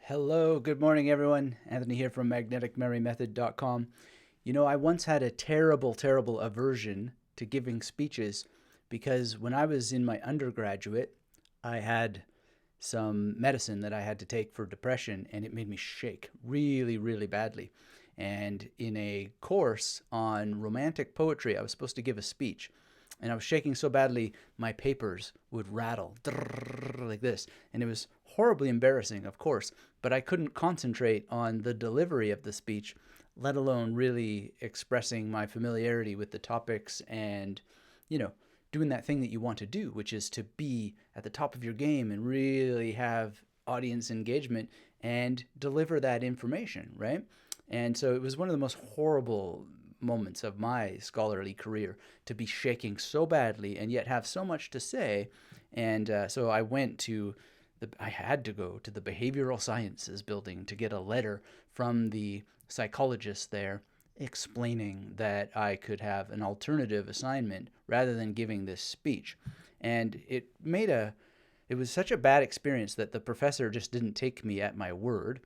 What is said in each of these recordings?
Hello, good morning, everyone. Anthony here from magneticmemorymethod.com. I once had a terrible aversion to giving speeches because when I was in my undergraduate, I had some medicine that I had to take for depression, and it made me shake really badly. And in a course on romantic poetry, I was supposed to give a speech, and I was shaking so badly my papers would rattle like this, and it was horribly embarrassing, of course, but I couldn't concentrate on the delivery of the speech, let alone really expressing my familiarity with the topics and, you know, doing that thing that you want to do, which is to be at the top of your game and really have audience engagement and deliver that information, right? And so it was one of the most horrible moments of my scholarly career to be shaking so badly and yet have so much to say. And so I had to go to the behavioral sciences building to get a letter from the psychologist there explaining that I could have an alternative assignment rather than giving this speech. And it was such a bad experience that the professor just didn't take me at my word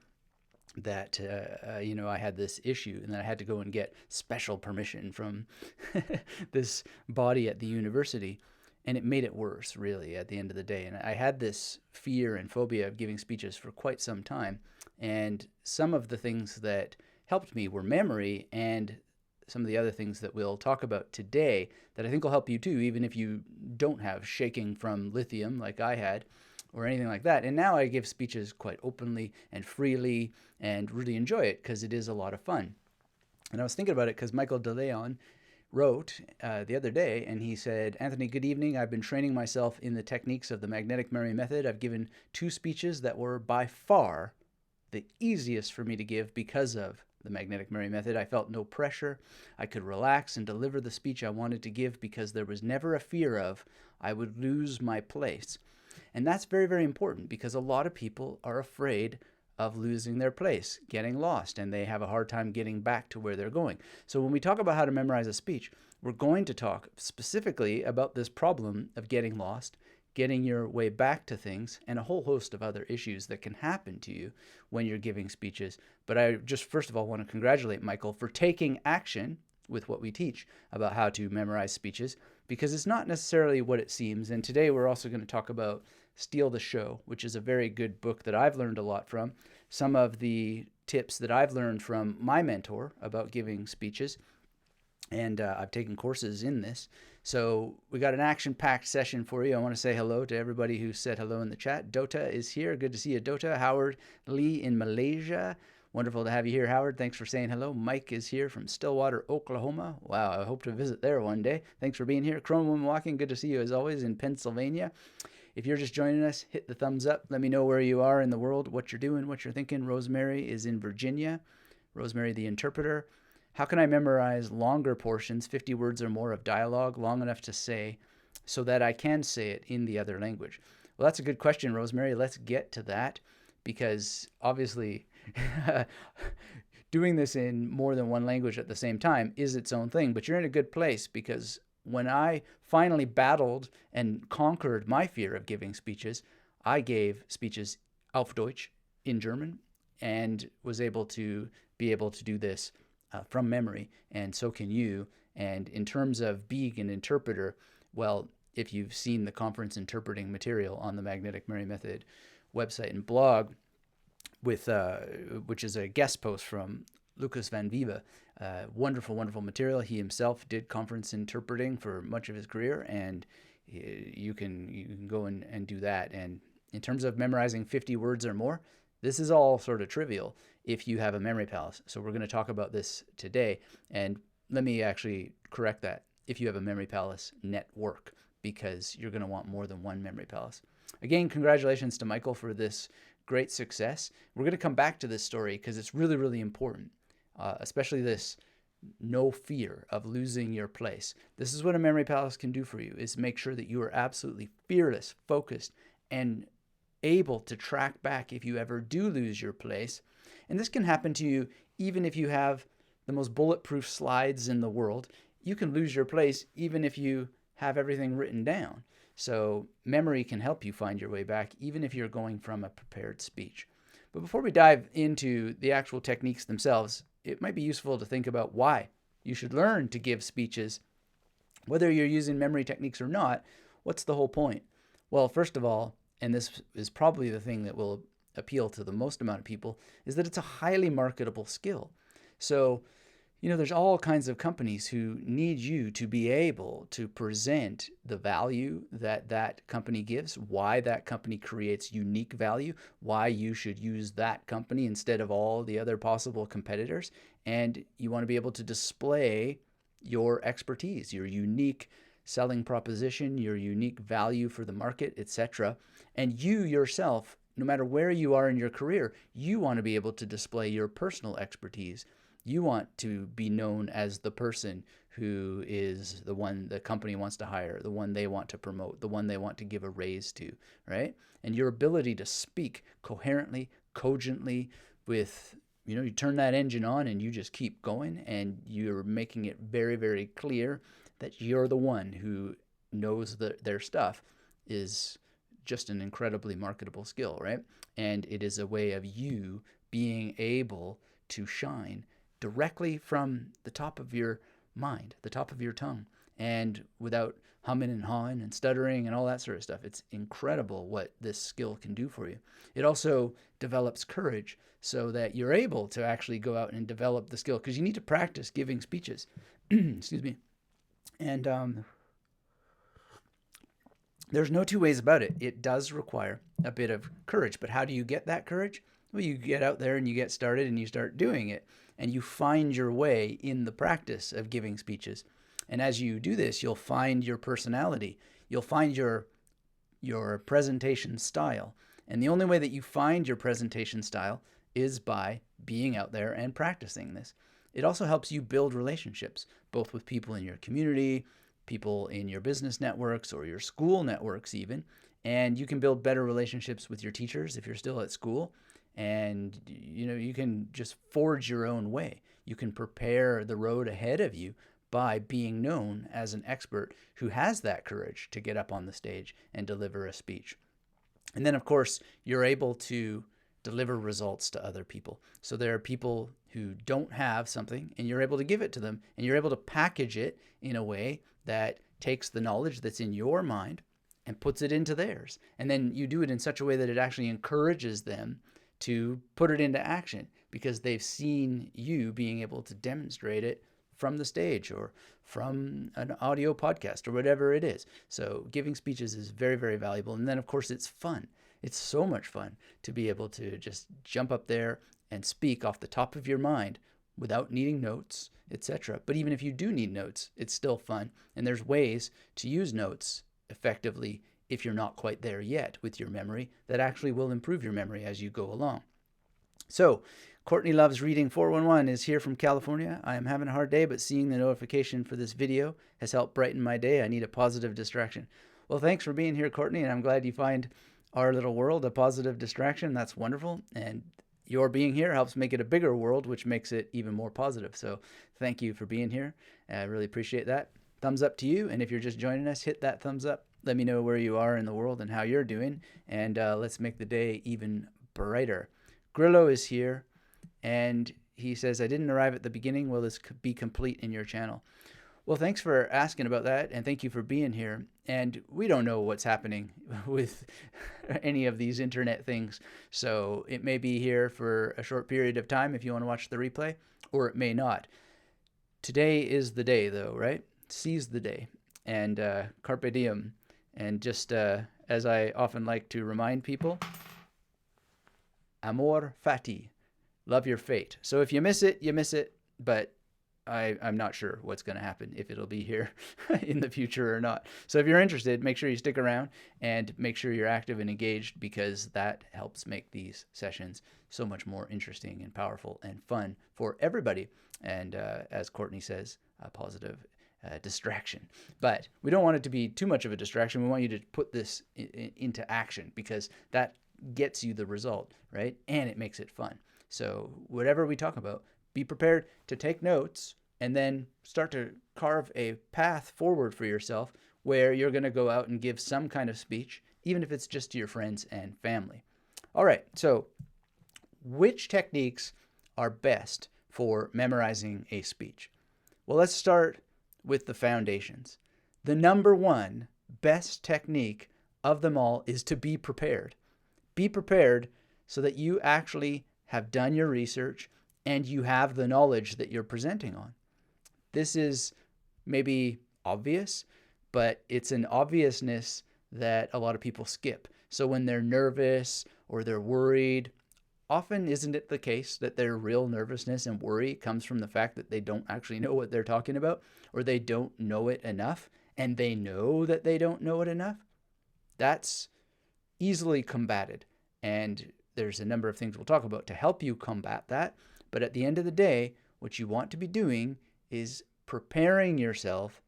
that I had this issue and that I had to go and get special permission from this body at the university. And it made it worse, really, at the end of the day. And I had this fear and phobia of giving speeches for quite some time. And some of the things that helped me were memory, and some of the other things that we'll talk about today that I think will help you too, even if you don't have shaking from lithium like I had or anything like that. And now I give speeches quite openly and freely and really enjoy it because it is a lot of fun. And I was thinking about it because Michael DeLeon wrote the other day, and he said, Anthony, good evening. I've been training myself in the techniques of the magnetic memory method. I've given two speeches that were by far the easiest for me to give because of the magnetic memory method. I felt no pressure. I could relax and deliver the speech I wanted to give because there was never a fear of I would lose my place. And that's very important because a lot of people are afraid of losing their place, getting lost, and they have a hard time getting back to where they're going. So when we talk about how to memorize a speech, we're going to talk specifically about this problem of getting lost, getting your way back to things, and a whole host of other issues that can happen to you when you're giving speeches. But I just first of all want to congratulate Michael for taking action with what we teach about how to memorize speeches, because it's not necessarily what it seems. And today we're also going to talk about Steal the Show, which is a very good book that I've learned a lot from. Some of the tips that I've learned from my mentor about giving speeches, and I've taken courses in this. So we got an action-packed session for you. I want to say hello to everybody who said hello in the chat. Dota is here. Good to see you, Dota. Howard Lee in Malaysia. Wonderful to have you here, Howard. Thanks for saying hello. Mike is here from Stillwater, Oklahoma. Wow, I hope to visit there one day. Thanks for being here. Chrome Woman Walking, good to see you as always in Pennsylvania. If you're just joining us, hit the thumbs up. Let me know where you are in the world, what you're doing, what you're thinking. Rosemary is in Virginia. Rosemary the interpreter. How can I memorize longer portions, 50 words or more of dialogue, long enough to say so that I can say it in the other language? Well, that's a good question, Rosemary. Let's get to that because obviously doing this in more than one language at the same time is its own thing, but you're in a good place because when I finally battled and conquered my fear of giving speeches, I gave speeches auf Deutsch in German and was able to do this from memory, and so can you. And in terms of being an interpreter, well, if you've seen the conference interpreting material on the Magnetic Memory Method website and blog, with which is a guest post from Lucas Van Viva. Wonderful material. He himself did conference interpreting for much of his career, and you can go and do that. And in terms of memorizing 50 words or more, this is all sort of trivial if you have a memory palace. So we're going to talk about this today. And let me actually correct that. If you have a memory palace network, because you're going to want more than one memory palace. Again, congratulations to Michael for this great success. We're going to come back to this story because it's really important, especially this no fear of losing your place. This is what a memory palace can do for you, is make sure that you are absolutely fearless, focused, and able to track back if you ever do lose your place. And this can happen to you even if you have the most bulletproof slides in the world. You can lose your place even if you have everything written down. So memory can help you find your way back even if you're going from a prepared speech. But before we dive into the actual techniques themselves, it might be useful to think about why you should learn to give speeches. Whether you're using memory techniques or not, what's the whole point? Well, first of all, and this is probably the thing that will appeal to the most amount of people, is that it's a highly marketable skill. So, there's all kinds of companies who need you to be able to present the value that that company gives, why that company creates unique value, why you should use that company instead of all the other possible competitors. And you want to be able to display your expertise, your unique selling proposition, your unique value for the market, etc. And you yourself, no matter where you are in your career, you want to be able to display your personal expertise. You want to be known as the person who is the one the company wants to hire, the one they want to promote, the one they want to give a raise to, right? And your ability to speak coherently, cogently, with, you turn that engine on and you just keep going, and you're making it very, very clear that you're the one who knows their stuff, is just an incredibly marketable skill, right? And it is a way of you being able to shine directly from the top of your mind, the top of your tongue, and without humming and hawing and stuttering and all that sort of stuff. It's incredible what this skill can do for you. It also develops courage so that you're able to actually go out and develop the skill, because you need to practice giving speeches. Excuse me. And there's no two ways about it. It does require a bit of courage. But how do you get that courage? Well, you get out there and you get started and you start doing it. And you find your way in the practice of giving speeches. And as you do this, you'll find your personality. You'll find your presentation style. And the only way that you find your presentation style is by being out there and practicing this. It also helps you build relationships, both with people in your community, people in your business networks or your school networks even. And you can build better relationships with your teachers if you're still at school. And you can just forge your own way. You can prepare the road ahead of you by being known as an expert who has that courage to get up on the stage and deliver a speech. And then, of course, you're able to deliver results to other people. So there are people who don't have something, and you're able to give it to them, and you're able to package it in a way that takes the knowledge that's in your mind and puts it into theirs. And then you do it in such a way that it actually encourages them to put it into action, because they've seen you being able to demonstrate it from the stage or from an audio podcast or whatever it is. So giving speeches is very, very valuable. And then, of course, it's fun. It's so much fun to be able to just jump up there and speak off the top of your mind without needing notes, etc. But even if you do need notes, it's still fun. And there's ways to use notes effectively if you're not quite there yet with your memory that actually will improve your memory as you go along. So Courtney Loves Reading 411 is here from California. I am having a hard day, but seeing the notification for this video has helped brighten my day. I need a positive distraction. Well, thanks for being here, Courtney, and I'm glad you find our little world a positive distraction. That's wonderful. And your being here helps make it a bigger world, which makes it even more positive. So thank you for being here. I really appreciate that. Thumbs up to you. And if you're just joining us, hit that thumbs up. Let me know where you are in the world and how you're doing. And let's make the day even brighter. Grillo is here, and he says, I didn't arrive at the beginning. Will this be complete in your channel? Well, thanks for asking about that, and thank you for being here. And we don't know what's happening with any of these internet things, so it may be here for a short period of time if you want to watch the replay, or it may not. Today is the day, though, right? Seize the day, and carpe diem. And just as I often like to remind people, amor fati, love your fate. So if you miss it, you miss it, but I'm not sure what's going to happen, if it'll be here in the future or not. So if you're interested, make sure you stick around and make sure you're active and engaged, because that helps make these sessions so much more interesting and powerful and fun for everybody. And as Courtney says, a positive distraction. But we don't want it to be too much of a distraction. We want you to put this into action, because that gets you the result, right? And it makes it fun. So whatever we talk about, be prepared to take notes and then start to carve a path forward for yourself where you're going to go out and give some kind of speech, even if it's just to your friends and family. All right, so which techniques are best for memorizing a speech? Well, let's start with the foundations. The number one best technique of them all is to be prepared. Be prepared so that you actually have done your research and you have the knowledge that you're presenting on. This is maybe obvious, but it's an obviousness that a lot of people skip. So when they're nervous or they're worried, often isn't it the case that their real nervousness and worry comes from the fact that they don't actually know what they're talking about, or they don't know it enough, and they know that they don't know it enough? That's easily combated. And there's a number of things we'll talk about to help you combat that. But at the end of the day, what you want to be doing is preparing yourself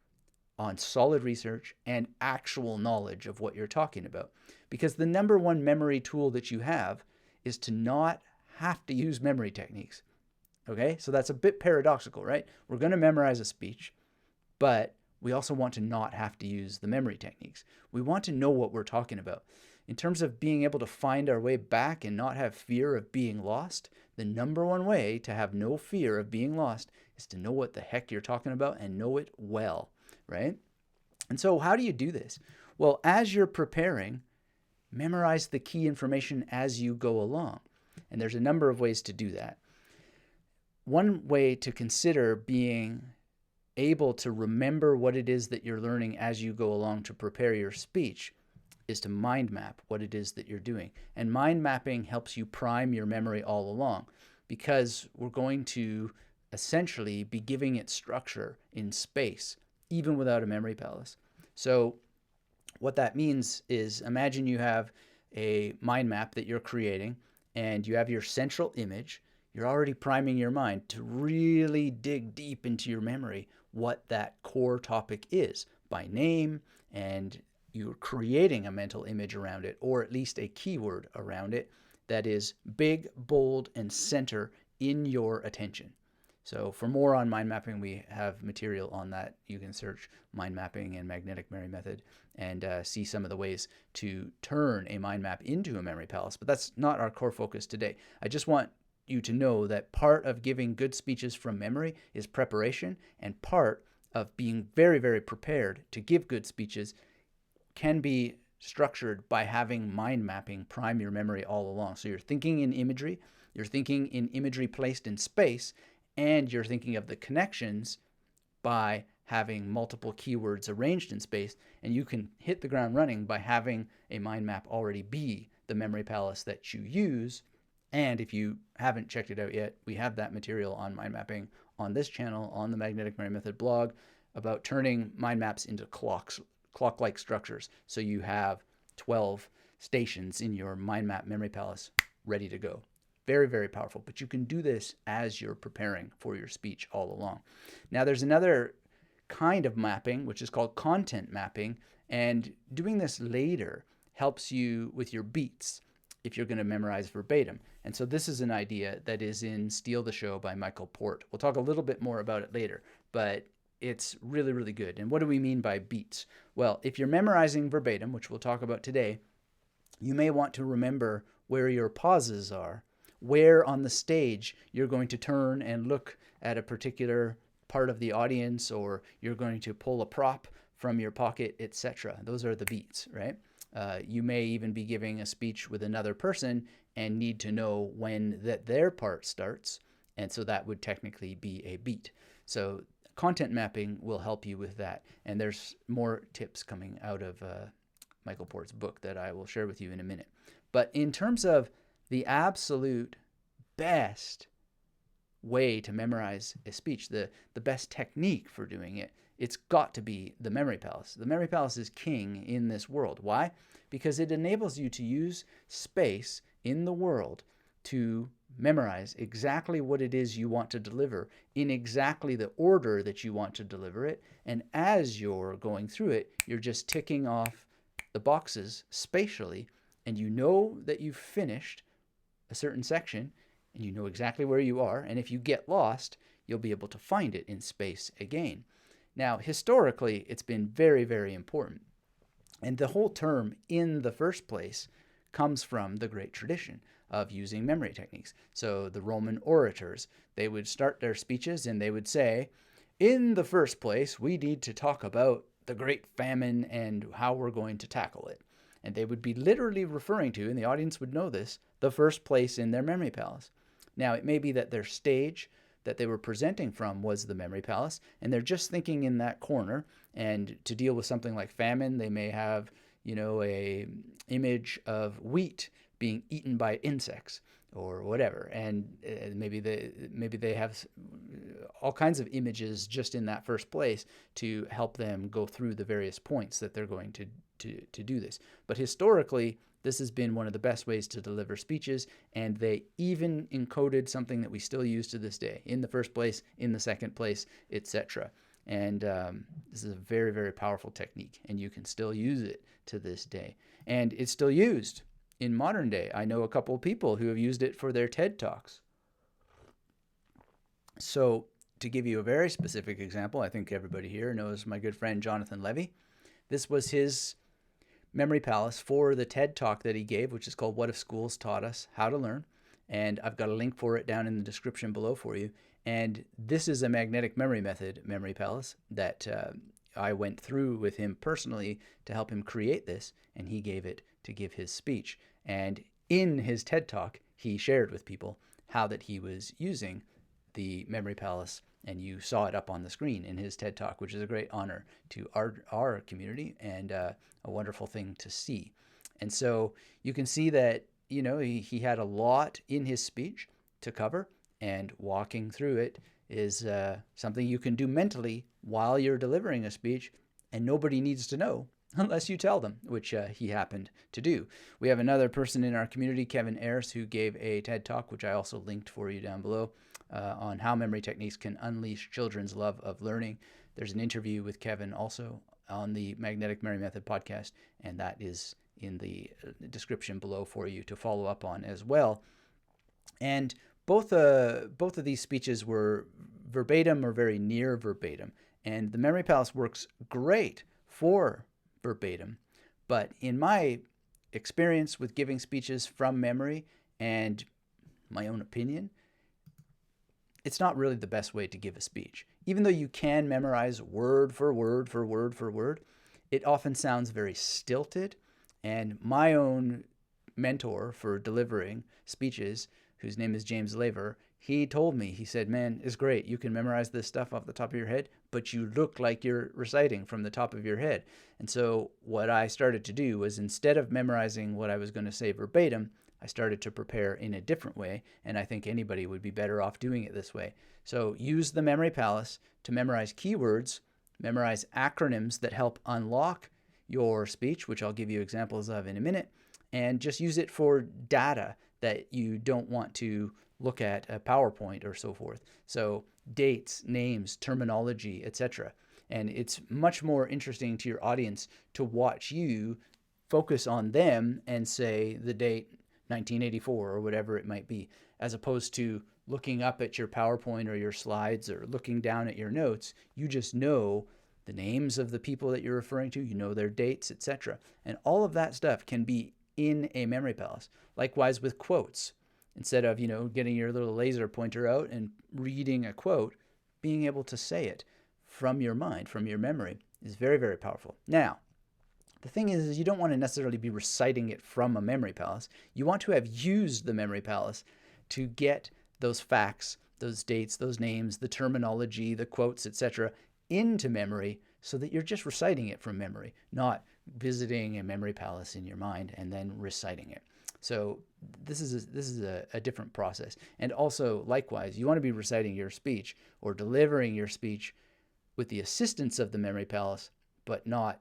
on solid research and actual knowledge of what you're talking about. Because the number one memory tool that you have is to not have to use memory techniques. Okay? So that's a bit paradoxical, right? We're going to memorize a speech, but we also want to not have to use the memory techniques. We want to know what we're talking about. In terms of being able to find our way back and not have fear of being lost, the number one way to have no fear of being lost is to know what the heck you're talking about and know it well, right? And so how do you do this? Well, as you're preparing, memorize the key information as you go along. And there's a number of ways to do that. One way to consider being able to remember what it is that you're learning as you go along to prepare your speech is to mind map what it is that you're doing. And mind mapping helps you prime your memory all along, because we're going to essentially be giving it structure in space, even without a memory palace. So what that means is, imagine you have a mind map that you're creating and you have your central image. You're already priming your mind to really dig deep into your memory what that core topic is by name, and you're creating a mental image around it, or at least a keyword around it that is big, bold, and center in your attention. So for more on mind mapping, we have material on that. You can search mind mapping and magnetic memory method and see some of the ways to turn a mind map into a memory palace. But that's not our core focus today. I just want you to know that part of giving good speeches from memory is preparation, and part of being very, very prepared to give good speeches can be structured by having mind mapping prime your memory all along. So you're thinking in imagery, you're thinking in imagery placed in space, and you're thinking of the connections by having multiple keywords arranged in space, and you can hit the ground running by having a mind map already be the memory palace that you use. And if you haven't checked it out yet, we have that material on mind mapping on this channel, on the Magnetic Memory Method blog, about turning mind maps into clock-like structures. So you have 12 stations in your mind map memory palace ready to go. Very, very powerful. But you can do this as you're preparing for your speech all along. Now, there's another kind of mapping, which is called content mapping. And doing this later helps you with your beats if you're going to memorize verbatim. And so this is an idea that is in Steal the Show by Michael Port. We'll talk a little bit more about it later, but it's really, really good. And what do we mean by beats? Well, if you're memorizing verbatim, which we'll talk about today, you may want to remember where your pauses are, where on the stage you're going to turn and look at a particular part of the audience, or you're going to pull a prop from your pocket, etc. Those are the beats, right? You may even be giving a speech with another person and need to know when their part starts, and so that would technically be a beat. So content mapping will help you with that, and there's more tips coming out of Michael Port's book that I will share with you in a minute. But in terms of the absolute best way to memorize a speech, the best technique for doing it, it's got to be the memory palace. The memory palace is king in this world. Why? Because it enables you to use space in the world to memorize exactly what it is you want to deliver in exactly the order that you want to deliver it. And as you're going through it, you're just ticking off the boxes spatially, and you know that you've finished a certain section, and you know exactly where you are. And if you get lost, you'll be able to find it in space again. Now, historically, it's been very, very important. And the whole term, in the first place, comes from the great tradition of using memory techniques. So the Roman orators, they would start their speeches and they would say, in the first place, we need to talk about the great famine and how we're going to tackle it. And they would be literally referring to, and the audience would know this, the first place in their memory palace. Now, it may be that their stage that they were presenting from was the memory palace, and they're just thinking in that corner. And to deal with something like famine, they may have, a image of wheat being eaten by insects or whatever, and maybe they have all kinds of images just in that first place to help them go through the various points that they're going to do this. But historically, this has been one of the best ways to deliver speeches, and they even encoded something that we still use to this day, in the first place, in the second place, etc. And this is a very, very powerful technique, and you can still use it to this day. And it's still used in modern day. I know a couple of people who have used it for their TED Talks. So to give you a very specific example, I think everybody here knows my good friend Jonathan Levi. This was his memory palace for the TED Talk that he gave, which is called What If Schools Taught Us How to Learn? And I've got a link for it down in the description below for you. And this is a magnetic memory method memory palace that I went through with him personally to help him create this, and he gave it to give his speech. And in his TED Talk, he shared with people how that he was using the memory palace, and you saw it up on the screen in his TED Talk, which is a great honor to our community and a wonderful thing to see. And so you can see that, he had a lot in his speech to cover, and walking through it is something you can do mentally while you're delivering a speech, and nobody needs to know unless you tell them, which he happened to do. We have another person in our community, Kevin Ayers, who gave a TED Talk, which I also linked for you down below, on how memory techniques can unleash children's love of learning. There's an interview with Kevin also on the Magnetic Memory Method podcast, and that is in the description below for you to follow up on as well. And both of these speeches were verbatim or very near verbatim, and the Memory Palace works great for verbatim. But in my experience with giving speeches from memory and my own opinion, it's not really the best way to give a speech. Even though you can memorize word for word for word for word, it often sounds very stilted. And my own mentor for delivering speeches, whose name is James Laver, he told me, he said, man, it's great. You can memorize this stuff off the top of your head, but you look like you're reciting from the top of your head. And so what I started to do was, instead of memorizing what I was going to say verbatim, I started to prepare in a different way, and I think anybody would be better off doing it this way. So use the Memory Palace to memorize keywords, memorize acronyms that help unlock your speech, which I'll give you examples of in a minute, and just use it for data that you don't want to look at a PowerPoint or so forth. So dates, names, terminology, etc. And it's much more interesting to your audience to watch you focus on them and say the date 1984 or whatever it might be, as opposed to looking up at your PowerPoint or your slides or looking down at your notes. You just know the names of the people that you're referring to, you know their dates, etc. And all of that stuff can be in a memory palace. Likewise with quotes. Instead of, getting your little laser pointer out and reading a quote, being able to say it from your mind, from your memory, is very, very powerful. Now, the thing is you don't want to necessarily be reciting it from a memory palace. You want to have used the memory palace to get those facts, those dates, those names, the terminology, the quotes, etc. into memory, so that you're just reciting it from memory, not visiting a memory palace in your mind and then reciting it. So this is a different process. And also, likewise, you want to be reciting your speech or delivering your speech with the assistance of the memory palace, but not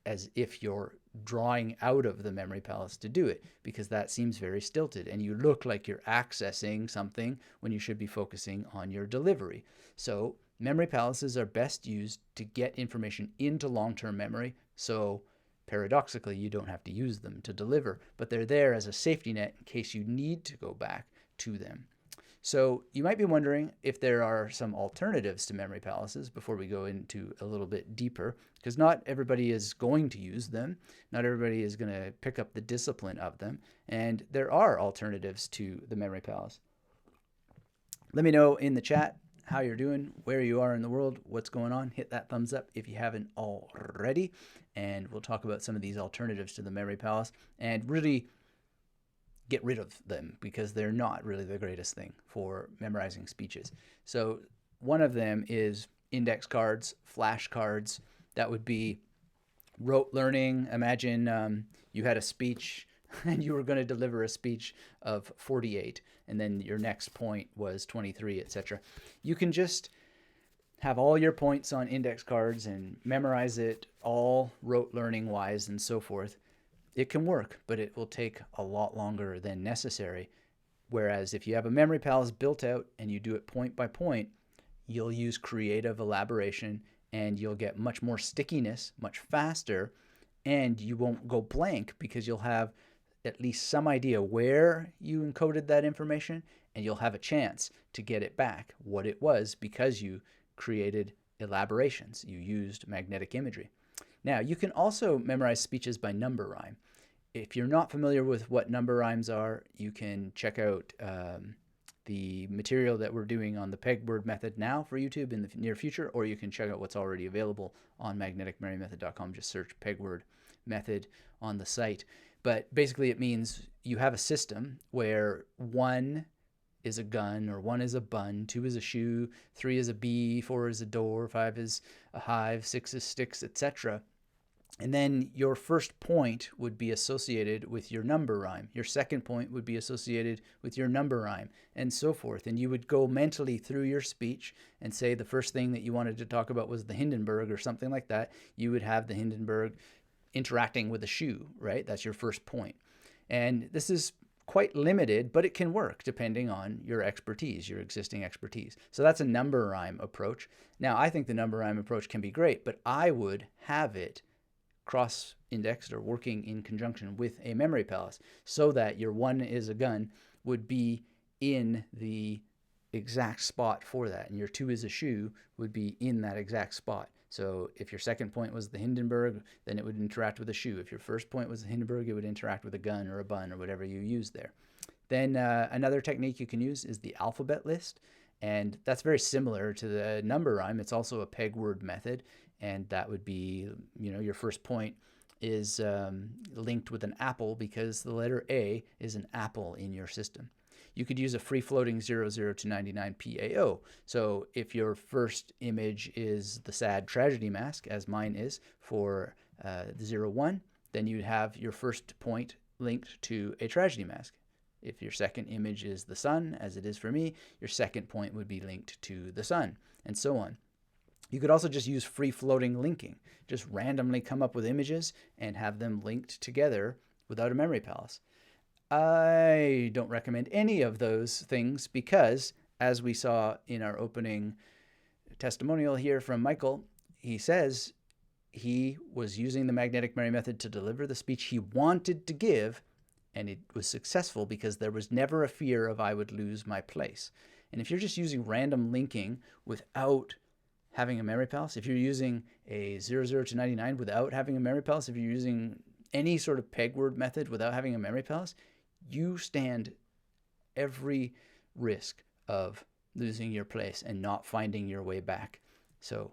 as if you're drawing out of the memory palace to do it, because that seems very stilted and you look like you're accessing something when you should be focusing on your delivery. So memory palaces are best used to get information into long-term memory. So paradoxically, you don't have to use them to deliver, but they're there as a safety net in case you need to go back to them. So you might be wondering if there are some alternatives to memory palaces before we go into a little bit deeper, because not everybody is going to use them. Not everybody is going to pick up the discipline of them. And there are alternatives to the memory palace. Let me know in the chat how you're doing, where you are in the world, what's going on. Hit that thumbs up if you haven't already. And we'll talk about some of these alternatives to the memory palace and really get rid of them because they're not really the greatest thing for memorizing speeches. So one of them is index cards, flashcards. That would be rote learning. Imagine you had a speech and you were going to deliver a speech of 48 and then your next point was 23, etc. You can just have all your points on index cards and memorize it all rote learning wise and so forth. It can work, but it will take a lot longer than necessary. Whereas if you have a memory palace built out and you do it point by point, you'll use creative elaboration and you'll get much more stickiness much faster, and you won't go blank because you'll have at least some idea where you encoded that information, and you'll have a chance to get it back, what it was, because you created elaborations. You used magnetic imagery. Now, you can also memorize speeches by number rhyme. If you're not familiar with what number rhymes are, you can check out the material that we're doing on the peg word method now for YouTube in the near future, or you can check out what's already available on magneticmarymethod.com. Just search peg word method on the site. But basically it means you have a system where 1 is a gun, or 1 is a bun, 2 is a shoe, 3 is a bee, 4 is a door, 5 is a hive, 6 is sticks, etc. And then your first point would be associated with your number rhyme. Your second point would be associated with your number rhyme, and so forth. And you would go mentally through your speech and say the first thing that you wanted to talk about was the Hindenburg or something like that. You would have the Hindenburg interacting with a shoe, right? That's your first point. And this is quite limited, but it can work depending on your expertise, your existing expertise. So that's a number rhyme approach. Now, I think the number rhyme approach can be great, but I would have it cross-indexed or working in conjunction with a memory palace so that your 1 is a gun would be in the exact spot for that, and your 2 is a shoe would be in that exact spot. So if your second point was the Hindenburg, then it would interact with a shoe. If your first point was the Hindenburg, it would interact with a gun or a bun or whatever you use there. Then another technique you can use is the alphabet list, and that's very similar to the number rhyme. It's also a peg word method, and that would be, your first point is linked with an apple because the letter A is an apple in your system. You could use a free-floating 00 to 99 PAO. So if your first image is the sad tragedy mask, as mine is for the 01, then you'd have your first point linked to a tragedy mask. If your second image is the sun, as it is for me, your second point would be linked to the sun, and so on. You could also just use free-floating linking. Just randomly come up with images and have them linked together without a memory palace. I don't recommend any of those things because, as we saw in our opening testimonial here from Michael, he says he was using the magnetic memory method to deliver the speech he wanted to give, and it was successful because there was never a fear of I would lose my place. And if you're just using random linking without having a memory palace, if you're using a 00 to 99 without having a memory palace, if you're using any sort of peg word method without having a memory palace, you stand every risk of losing your place and not finding your way back. So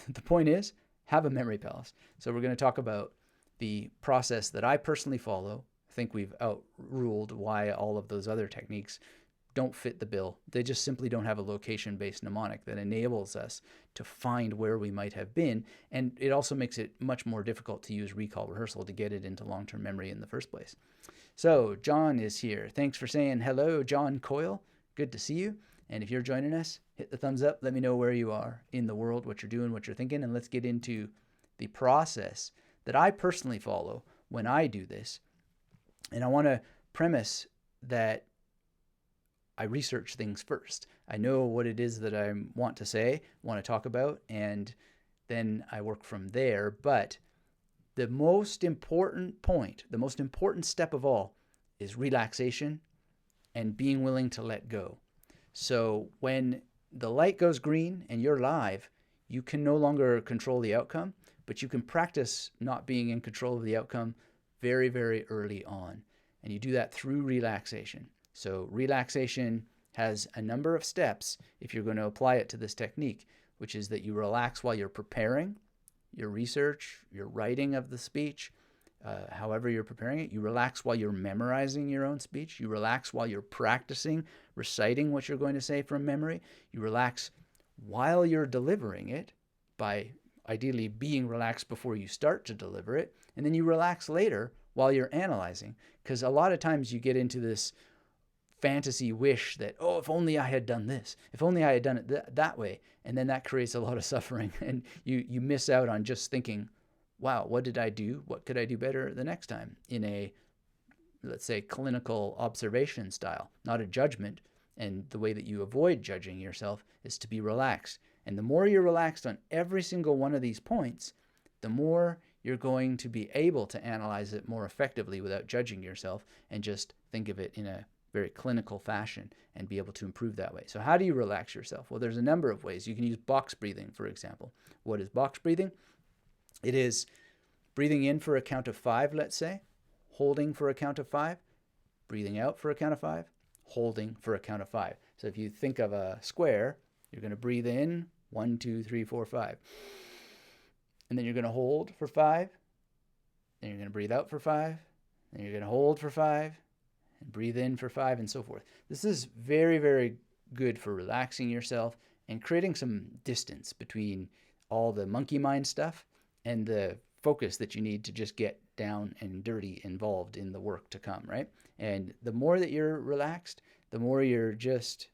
the point is, have a memory palace. So we're going to talk about the process that I personally follow. I think we've outruled why all of those other techniques don't fit the bill. They just simply don't have a location-based mnemonic that enables us to find where we might have been, and it also makes it much more difficult to use recall rehearsal to get it into long-term memory in the first place. So John is here. Thanks for saying hello, John Coyle. Good to see you. And if you're joining us, hit the thumbs up. Let me know where you are in the world, what you're doing, what you're thinking, and let's get into the process that I personally follow when I do this. And I want to premise that I research things first. I know what it is that I want to say, want to talk about, and then I work from there. But the most important point, the most important step of all is relaxation and being willing to let go. So when the light goes green and you're live, you can no longer control the outcome, but you can practice not being in control of the outcome very, very early on. And you do that through relaxation. So relaxation has a number of steps if you're going to apply it to this technique, which is that you relax while you're preparing your research, your writing of the speech, however you're preparing it. You relax while you're memorizing your own speech. You relax while you're practicing reciting what you're going to say from memory. You relax while you're delivering it by ideally being relaxed before you start to deliver it. And then you relax later while you're analyzing, because a lot of times you get into this fantasy wish that, oh, if only I had done this, if only I had done it that way. And then that creates a lot of suffering. And you miss out on just thinking, wow, what did I do? What could I do better the next time in a, let's say, clinical observation style, not a judgment. And the way that you avoid judging yourself is to be relaxed. And the more you're relaxed on every single one of these points, the more you're going to be able to analyze it more effectively without judging yourself and just think of it in a very clinical fashion and be able to improve that way. So how do you relax yourself? Well, there's a number of ways. You can use box breathing, for example. What is box breathing? It is breathing in for a count of 5, let's say, holding for a count of 5, breathing out for a count of 5, holding for a count of 5. So if you think of a square, you're going to breathe in 1, 2, 3, 4, 5. And then you're going to hold for 5. Then you're going to breathe out for 5. Then you're going to hold for 5. And breathe in for 5, and so forth. This is very, very good for relaxing yourself and creating some distance between all the monkey mind stuff and the focus that you need to just get down and dirty involved in the work to come, right? And the more that you're relaxed, the more you're just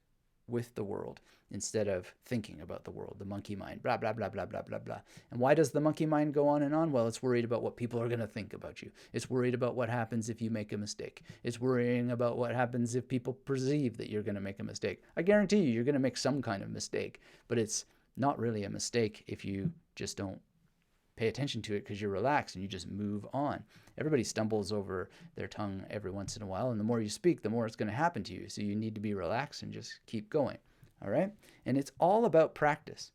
with the world instead of thinking about the world, the monkey mind, blah, blah, blah, blah, blah, blah, blah. And why does the monkey mind go on and on? Well, it's worried about what people are going to think about you. It's worried about what happens if you make a mistake. It's worrying about what happens if people perceive that you're going to make a mistake. I guarantee you're going to make some kind of mistake, but it's not really a mistake if you just don't pay attention to it because you're relaxed and you just move on. Everybody stumbles over their tongue every once in a while, and the more you speak, the more it's going to happen to you. So you need to be relaxed and just keep going. All right? And it's all about practice.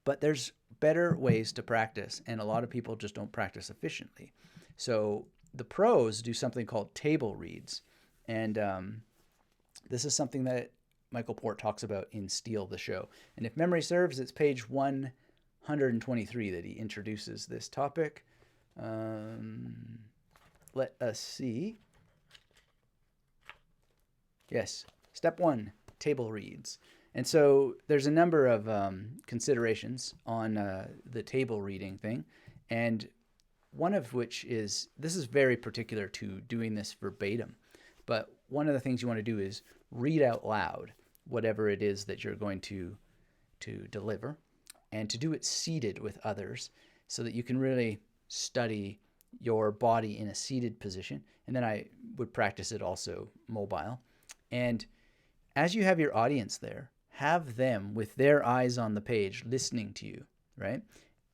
But there's better ways to practice, and a lot of people just don't practice efficiently. So the pros do something called table reads. And this is something that Michael Port talks about in Steal the Show. And if memory serves, it's page 123 that he introduces this topic. Let us see. Yes. Step 1, table reads. And so there's a number of considerations on the table reading thing. And one of which is, this is very particular to doing this verbatim. But one of the things you want to do is read out loud whatever it is that you're going to deliver, and to do it seated with others so that you can really study your body in a seated position. And then I would practice it also mobile. And as you have your audience there, have them with their eyes on the page listening to you, right?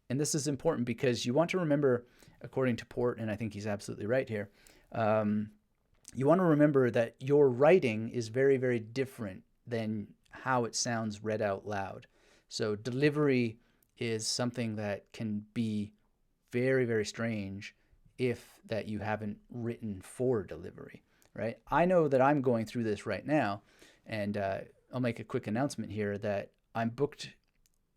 And this is important because you want to remember, according to Port, and I think he's absolutely right here, you want to remember that your writing is very, very different than how it sounds read out loud. So delivery is something that can be very, very strange if that you haven't written for delivery, right? I know that I'm going through this right now, and I'll make a quick announcement here that I'm booked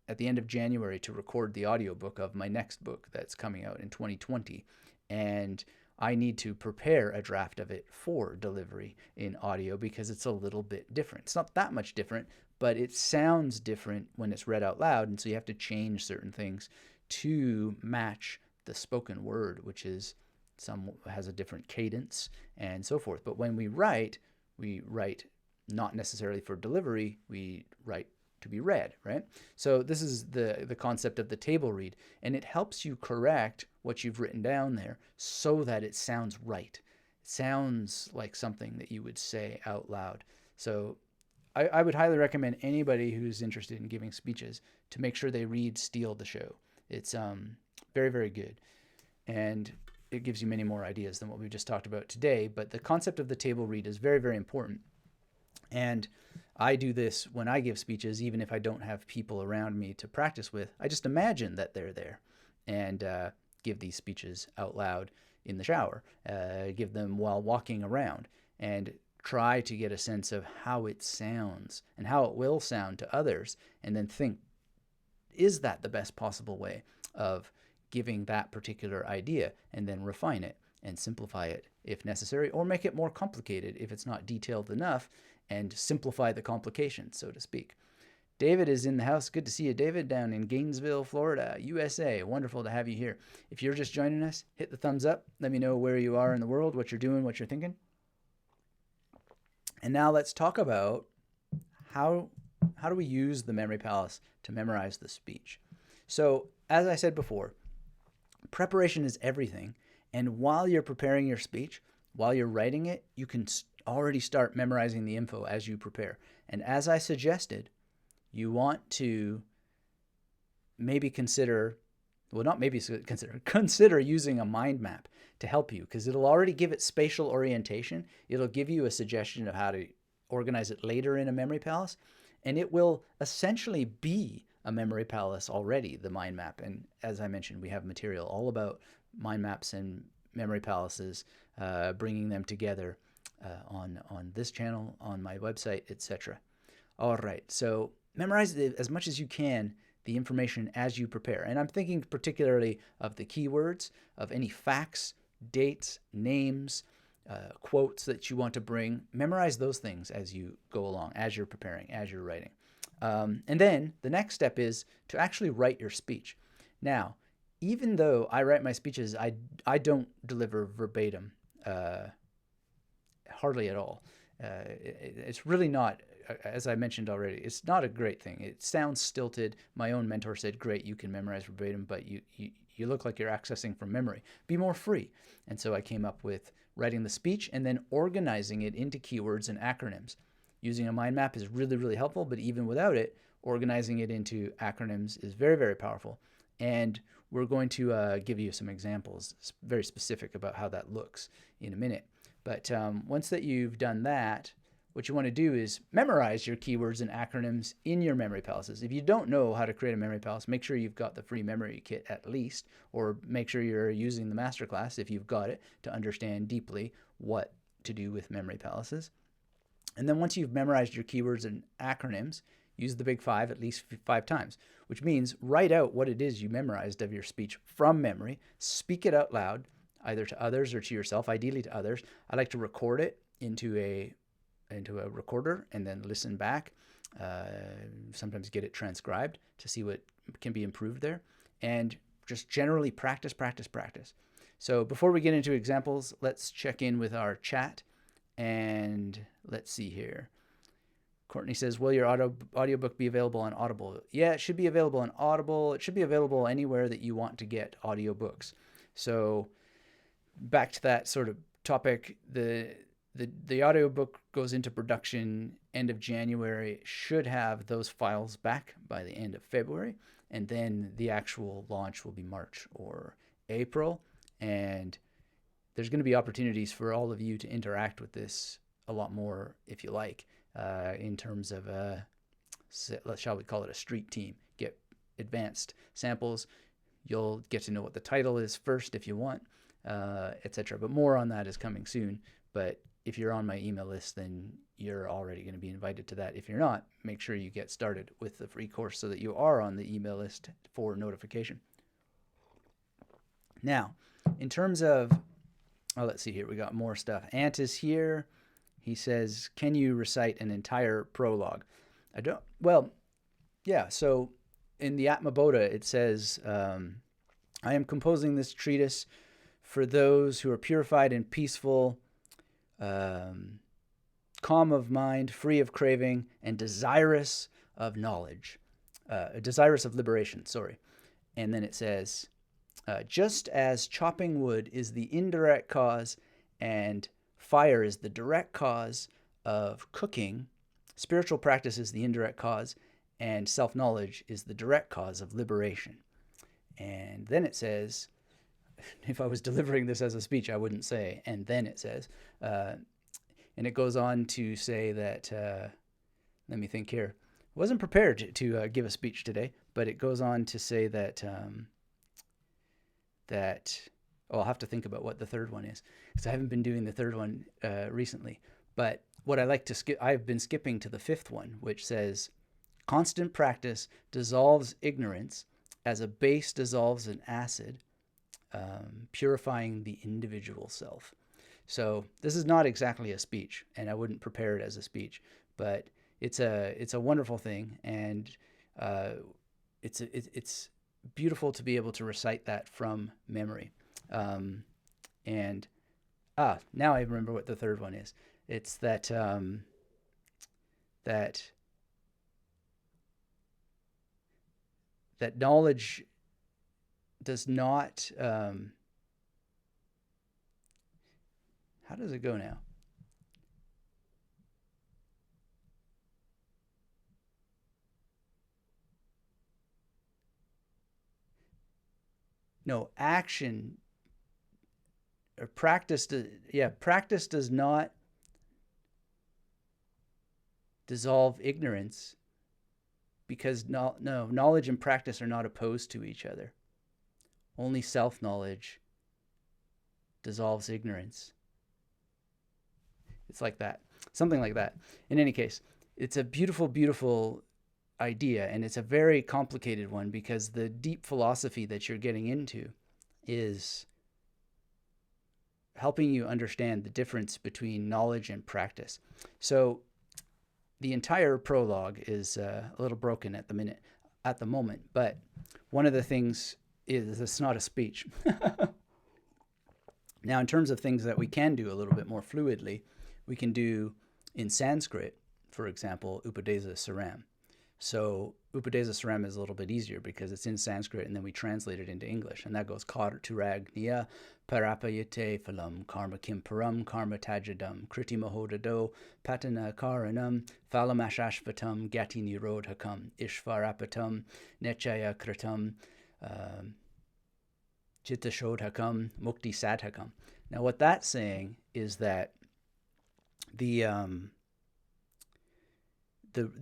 at the end of January to record the audiobook of my next book that's coming out in 2020. And I need to prepare a draft of it for delivery in audio because it's a little bit different. It's not that much different, but it sounds different when it's read out loud. And so you have to change certain things to match the spoken word, which is has a different cadence and so forth. But when we write not necessarily for delivery, we write to be read, right? So this is the concept of the table read, and it helps you correct what you've written down there so that it sounds right. It sounds like something that you would say out loud. So I would highly recommend anybody who's interested in giving speeches to make sure they read Steal the Show. It's very, very good. And it gives you many more ideas than what we just talked about today. But the concept of the table read is very, very important. And I do this when I give speeches, even if I don't have people around me to practice with. I just imagine that they're there and give these speeches out loud in the shower, give them while walking around, and try to get a sense of how it sounds and how it will sound to others, and then think, is that the best possible way of giving that particular idea, and then refine it and simplify it if necessary, or make it more complicated if it's not detailed enough, and simplify the complications, so to speak. David is in the house. Good to see you, David, down in Gainesville, Florida, USA. Wonderful to have you here. If you're just joining us, hit the thumbs up. Let me know where you are in the world, what you're doing, what you're thinking. And now let's talk about how do we use the memory palace to memorize the speech. So, as I said before, preparation is everything. And while you're preparing your speech, while you're writing it, you can already start memorizing the info as you prepare. And as I suggested, you want to consider using a mind map to help you, because it'll already give it spatial orientation. It'll give you a suggestion of how to organize it later in a memory palace, and it will essentially be a memory palace already, the mind map. And as I mentioned, we have material all about mind maps and memory palaces, bringing them together on this channel, on my website, etc. All right, so memorize as much as you can the information as you prepare. And I'm thinking particularly of the keywords, of any facts, dates, names, quotes that you want to bring. Memorize those things as you go along, as you're preparing, as you're writing. And then the next step is to actually write your speech. Now, even though I write my speeches, I don't deliver verbatim, hardly at all. It's really not, as I mentioned already, it's not a great thing. It sounds stilted. My own mentor said, great, you can memorize verbatim, but you look like you're accessing from memory. Be more free. And so I came up with writing the speech and then organizing it into keywords and acronyms. Using a mind map is really, really helpful, but even without it, organizing it into acronyms is very, very powerful. And we're going to give you some examples, very specific about how that looks in a minute. But once that you've done that, what you want to do is memorize your keywords and acronyms in your memory palaces. If you don't know how to create a memory palace, make sure you've got the free memory kit at least, or make sure you're using the masterclass if you've got it to understand deeply what to do with memory palaces. And then once you've memorized your keywords and acronyms, use the big five at least 5 times, which means write out what it is you memorized of your speech from memory, speak it out loud, either to others or to yourself, ideally to others. I like to record it into a recorder and then listen back, sometimes get it transcribed to see what can be improved there, and just generally practice. So before we get into examples, let's check in with our chat, and let's see here. Courtney says, will your audiobook be available on Audible? Yeah, it should be available on Audible. It should be available anywhere that you want to get audiobooks. So back to that sort of topic, the audiobook goes into production end of January, should have those files back by the end of February, and then the actual launch will be March or April. And there's going to be opportunities for all of you to interact with this a lot more if you like, in terms of, shall we call it a street team, get advanced samples. You'll get to know what the title is first if you want, etc. But more on that is coming soon. But if you're on my email list, then you're already going to be invited to that. If you're not, make sure you get started with the free course so that you are on the email list for notification. Now, in terms of, let's see here, we got more stuff. Ant is here. He says, can you recite an entire prologue? So in the Atma Bodha, it says, I am composing this treatise for those who are purified and peaceful, calm of mind, free of craving, and desirous of knowledge, desirous of liberation, sorry. And then it says, just as chopping wood is the indirect cause and fire is the direct cause of cooking, spiritual practice is the indirect cause, and self-knowledge is the direct cause of liberation. And then it says, if I was delivering this as a speech, I wouldn't say, and then it says, and And it goes on to say that, let me think here. I wasn't prepared to give a speech today, but it goes on to say that, I'll have to think about what the third one is, because I haven't been doing the third one recently. But what I like to skip, I've been skipping to the fifth one, which says, constant practice dissolves ignorance as a base dissolves an acid, purifying the individual self. So this is not exactly a speech, and I wouldn't prepare it as a speech, but it's a wonderful thing, and it's beautiful to be able to recite that from memory. And now I remember what the third one is. It's that that knowledge does not. How does it go now? No, action or practice. Practice does not dissolve ignorance, because knowledge and practice are not opposed to each other. Only self-knowledge dissolves ignorance. It's like that, something like that. In any case, it's a beautiful, beautiful idea, and it's a very complicated one, because the deep philosophy that you're getting into is helping you understand the difference between knowledge and practice. So the entire prologue is a little broken at the moment, but one of the things is it's not a speech. Now, in terms of things that we can do a little bit more fluidly, we can do in Sanskrit, for example, Upadesa Saram. So Upadesa Saram is a little bit easier because it's in Sanskrit, and then we translate it into English, and that goes Kar Turagniya Parapayate Phalam Karma Kim Param Karma Tajadam Kriti Mahodado Patana Karanam Phalamashashvatam Gati Nirodhakam Ishvarapatam Nechaya Kritam Chittashodhakam Mukti Sadhakam. Now, what that's saying is that the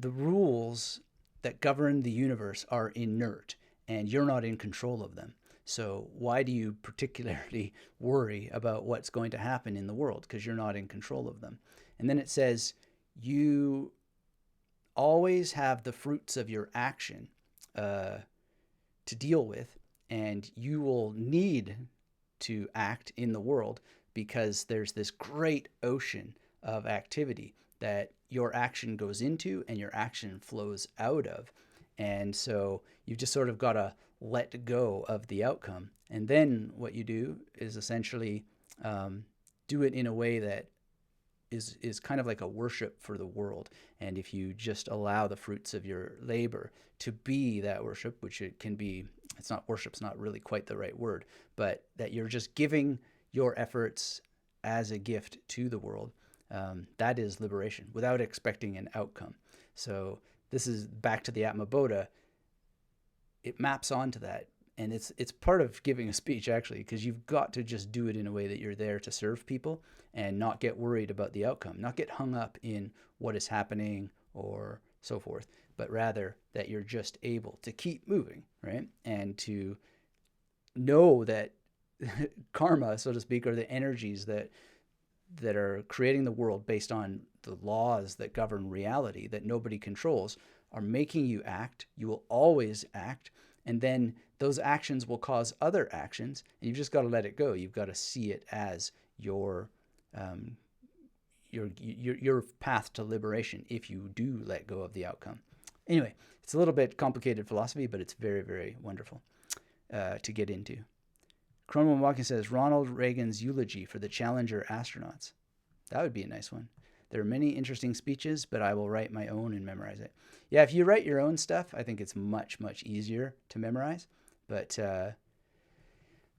rules that govern the universe are inert, and you're not in control of them. So why do you particularly worry about what's going to happen in the world? Because you're not in control of them. And then it says you always have the fruits of your action to deal with, and you will need to act in the world because there's this great ocean of activity that your action goes into and your action flows out of. And so you've just sort of got to let go of the outcome. And then what you do is essentially do it in a way that is kind of like a worship for the world. And if you just allow the fruits of your labor to be that worship, which it can be, it's not worship's not really quite the right word, but that you're just giving your efforts as a gift to the world, that is liberation without expecting an outcome. So this is back to the Atma Bodha. It maps onto that. And it's part of giving a speech, actually, because you've got to just do it in a way that you're there to serve people and not get worried about the outcome, not get hung up in what is happening or so forth, but rather that you're just able to keep moving, right? And to know that karma, so to speak, are the energies that are creating the world based on the laws that govern reality that nobody controls, are making you act. You will always act. And then those actions will cause other actions, and you've just got to let it go. You've got to see it as your path to liberation if you do let go of the outcome. Anyway, it's a little bit complicated philosophy, but it's very, very wonderful to get into. Cronwell Walking says, Ronald Reagan's eulogy for the Challenger astronauts. That would be a nice one. There are many interesting speeches, but I will write my own and memorize it. Yeah, if you write your own stuff, I think it's much, much easier to memorize. But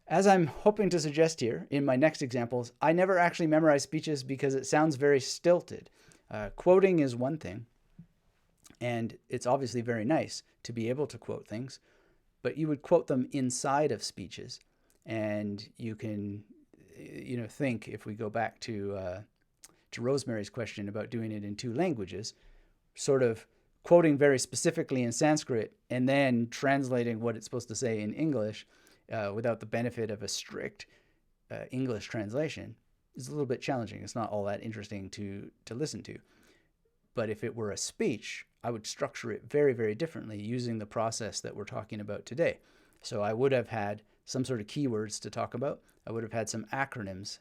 as I'm hoping to suggest here in my next examples, I never actually memorize speeches because it sounds very stilted. Quoting is one thing, and it's obviously very nice to be able to quote things, but you would quote them inside of speeches. And you can, think, if we go back to to Rosemary's question about doing it in 2 languages, sort of quoting very specifically in Sanskrit and then translating what it's supposed to say in English without the benefit of a strict English translation is a little bit challenging. It's not all that interesting to listen to. But if it were a speech, I would structure it very, very differently using the process that we're talking about today. So I would have had some sort of keywords to talk about. I would have had some acronyms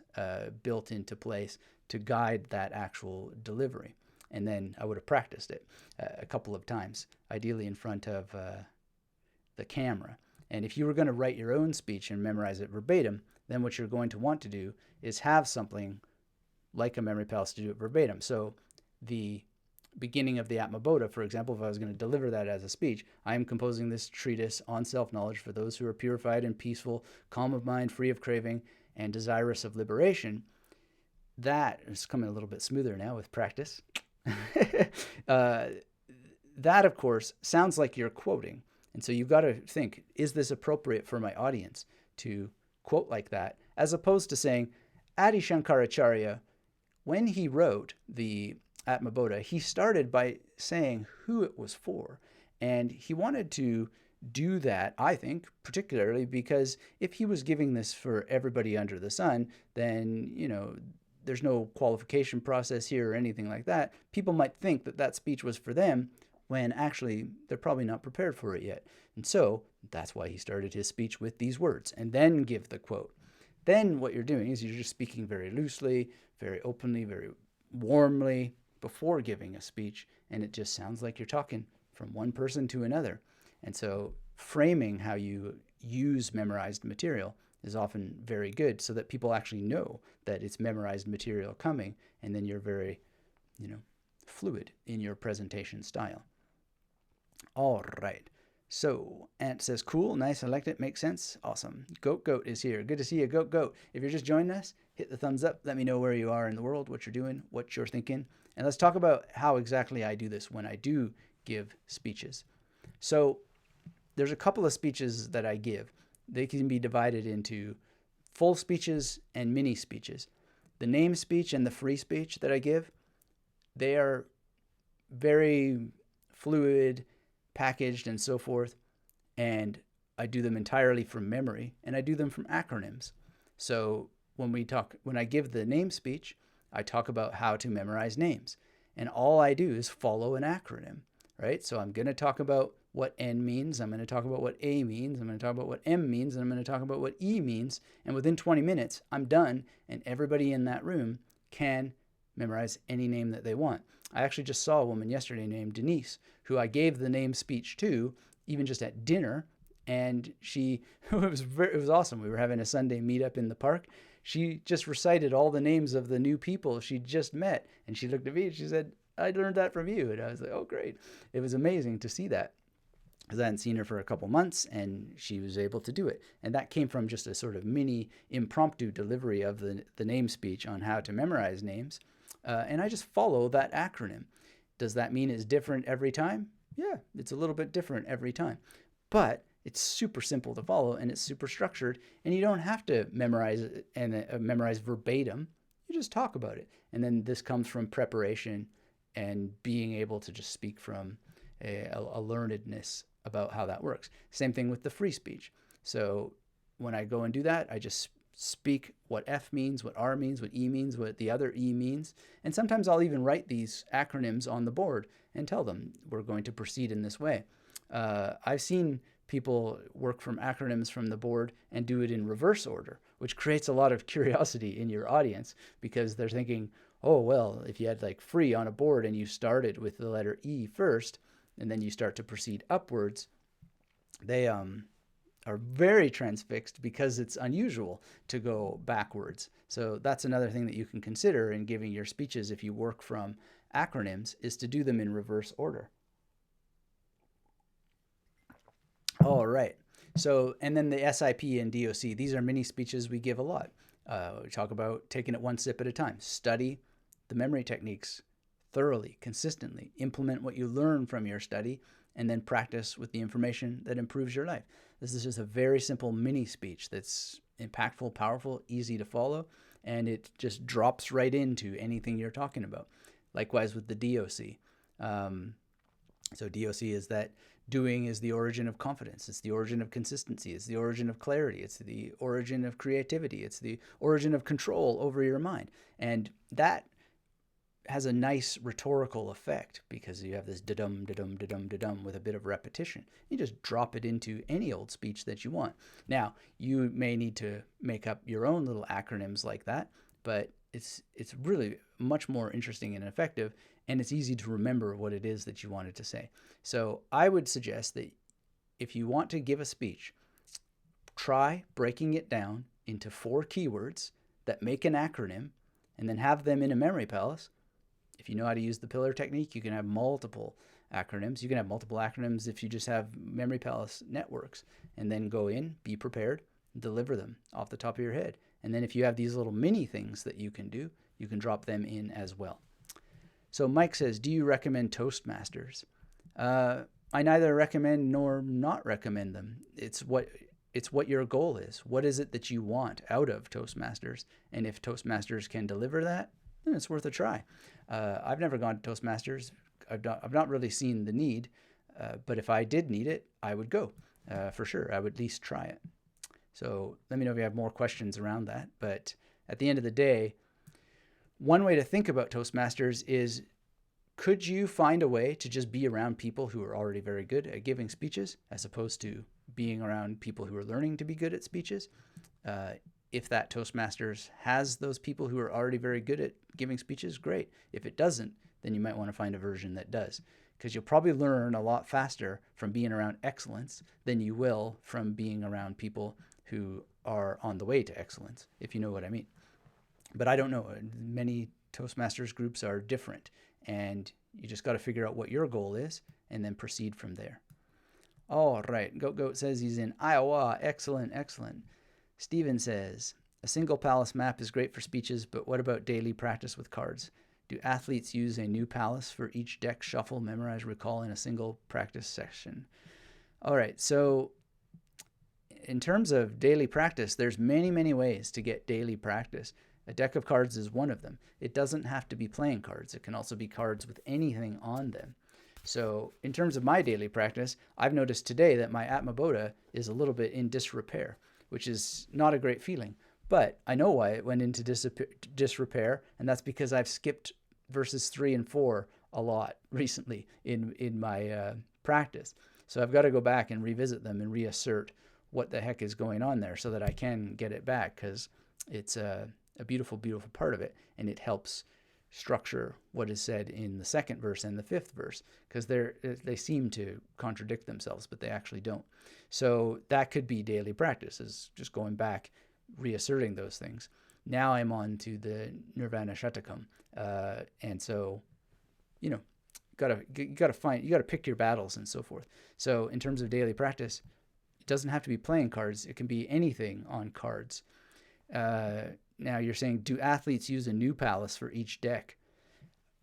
built into place to guide that actual delivery. And then I would have practiced it a couple of times, ideally in front of the camera. And if you were going to write your own speech and memorize it verbatim, then what you're going to want to do is have something like a memory palace to do it verbatim. So the beginning of the Atmabodha, for example, if I was going to deliver that as a speech, I am composing this treatise on self-knowledge for those who are purified and peaceful, calm of mind, free of craving, and desirous of liberation. That is coming a little bit smoother now with practice. That, of course, sounds like you're quoting. And so you've got to think, is this appropriate for my audience to quote like that? As opposed to saying, Adi Shankaracharya, when he wrote the Atmabodha, he started by saying who it was for. And he wanted to do that, I think, particularly because if he was giving this for everybody under the sun, then, there's no qualification process here or anything like that. People might think that that speech was for them when actually they're probably not prepared for it yet. And so that's why he started his speech with these words and then give the quote. Then what you're doing is you're just speaking very loosely, very openly, very warmly before giving a speech, and it just sounds like you're talking from one person to another. And so framing how you use memorized material is often very good so that people actually know that it's memorized material coming, and then you're very, fluid in your presentation style. All right. So Ant says, cool, nice, I liked it, makes sense, awesome. Goat is here. Good to see you, Goat. If you're just joining us, hit the thumbs up. Let me know where you are in the world, what you're doing, what you're thinking. And let's talk about how exactly I do this when I do give speeches. So there's a couple of speeches that I give. They can be divided into full speeches and mini speeches. The name speech and the free speech that I give, they are very fluid, packaged, and so forth. And I do them entirely from memory, and I do them from acronyms. So when I give the name speech, I talk about how to memorize names. And all I do is follow an acronym, right? So I'm going to talk about what N means, I'm going to talk about what A means, I'm going to talk about what M means, and I'm going to talk about what E means. And within 20 minutes, I'm done, and everybody in that room can memorize any name that they want. I actually just saw a woman yesterday named Denise, who I gave the name speech to, even just at dinner, and it was awesome. We were having a Sunday meetup in the park. She just recited all the names of the new people she just met, and she looked at me and she said, I learned that from you. And I was like, oh, great. It was amazing to see that, because I hadn't seen her for a couple months, and she was able to do it. And that came from just a sort of mini impromptu delivery of the name speech on how to memorize names. And I just follow that acronym. Does that mean it's different every time? Yeah, it's a little bit different every time. But it's super simple to follow, and it's super structured, and you don't have to memorize it and memorize verbatim. You just talk about it. And then this comes from preparation and being able to just speak from a learnedness about how that works. Same thing with the free speech. So when I go and do that, I just speak what F means, what R means, what E means, what the other E means. And sometimes I'll even write these acronyms on the board and tell them we're going to proceed in this way. I've seen people work from acronyms from the board and do it in reverse order, which creates a lot of curiosity in your audience, because they're thinking, oh, well, if you had like free on a board and you started with the letter E first, and then you start to proceed upwards, they are very transfixed because it's unusual to go backwards. So that's another thing that you can consider in giving your speeches if you work from acronyms, is to do them in reverse order. All right. So, and then the SIP and DOC, these are mini speeches we give a lot. We talk about taking it one sip at a time. Study the memory techniques thoroughly, consistently. Implement what you learn from your study, and then practice with the information that improves your life. This is just a very simple mini speech that's impactful, powerful, easy to follow, and it just drops right into anything you're talking about. Likewise with the DOC. So DOC is that doing is the origin of confidence. It's the origin of consistency. It's the origin of clarity. It's the origin of creativity. It's the origin of control over your mind. And that has a nice rhetorical effect because you have this da-dum, da-dum, da-dum, da-dum with a bit of repetition. You just drop it into any old speech that you want. Now, you may need to make up your own little acronyms like that, but it's really much more interesting and effective, and it's easy to remember what it is that you wanted to say. So I would suggest that if you want to give a speech, try breaking it down into 4 keywords that make an acronym and then have them in a memory palace. If you know how to use the pillar technique, you can have multiple acronyms. You can have multiple acronyms if you just have memory palace networks, and then go in, be prepared, deliver them off the top of your head. And then if you have these little mini things that you can do, you can drop them in as well. So Mike says, do you recommend Toastmasters? I neither recommend nor not recommend them. It's what your goal is. What is it that you want out of Toastmasters? And if Toastmasters can deliver that, then it's worth a try. I've never gone to Toastmasters. I've not really seen the need, but if I did need it, I would go for sure. I would at least try it. So let me know if you have more questions around that. But at the end of the day, one way to think about Toastmasters is, could you find a way to just be around people who are already very good at giving speeches as opposed to being around people who are learning to be good at speeches? If that Toastmasters has those people who are already very good at giving speeches, great. If it doesn't, then you might want to find a version that does, because you'll probably learn a lot faster from being around excellence than you will from being around people who are on the way to excellence, if you know what I mean. But I don't know. Many Toastmasters groups are different, and you just got to figure out what your goal is and then proceed from there. All right. Goat says he's in Iowa. Excellent, excellent. Steven says, a single palace map is great for speeches, but what about daily practice with cards? Do athletes use a new palace for each deck, shuffle, memorize, recall in a single practice session? All right, so in terms of daily practice, there's many, many ways to get daily practice. A deck of cards is one of them. It doesn't have to be playing cards. It can also be cards with anything on them. So in terms of my daily practice, I've noticed today that my Atmabota is a little bit in disrepair, which is not a great feeling. But I know why it went into disrepair, and that's because I've skipped verses 3 and 4 a lot recently in my practice. So I've got to go back and revisit them and reassert what the heck is going on there so that I can get it back, because it's a beautiful, beautiful part of it, and it helps structure what is said in the 2nd verse and the 5th verse, because they seem to contradict themselves, but they actually don't. So that could be daily practice, is just going back, reasserting those things. Now I'm on to the Nirvana Shatakam, and so you gotta pick your battles and so forth. So in terms of daily practice, it doesn't have to be playing cards. It can be anything on cards. Now you're saying, do athletes use a new palace for each deck?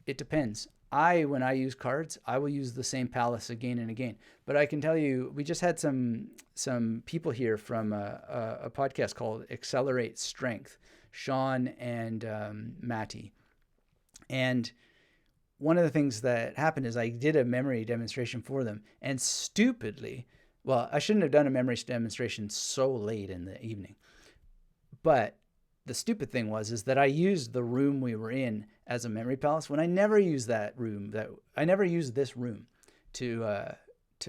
It depends. When I use cards, I will use the same palace again and again. But I can tell you, we just had some people here from a podcast called Accelerate Strength, Sean and Matty. And one of the things that happened is I did a memory demonstration for them, and stupidly, well, I shouldn't have done a memory demonstration so late in the evening, but the stupid thing is that I used the room we were in as a memory palace when I never used that room. I never used this room to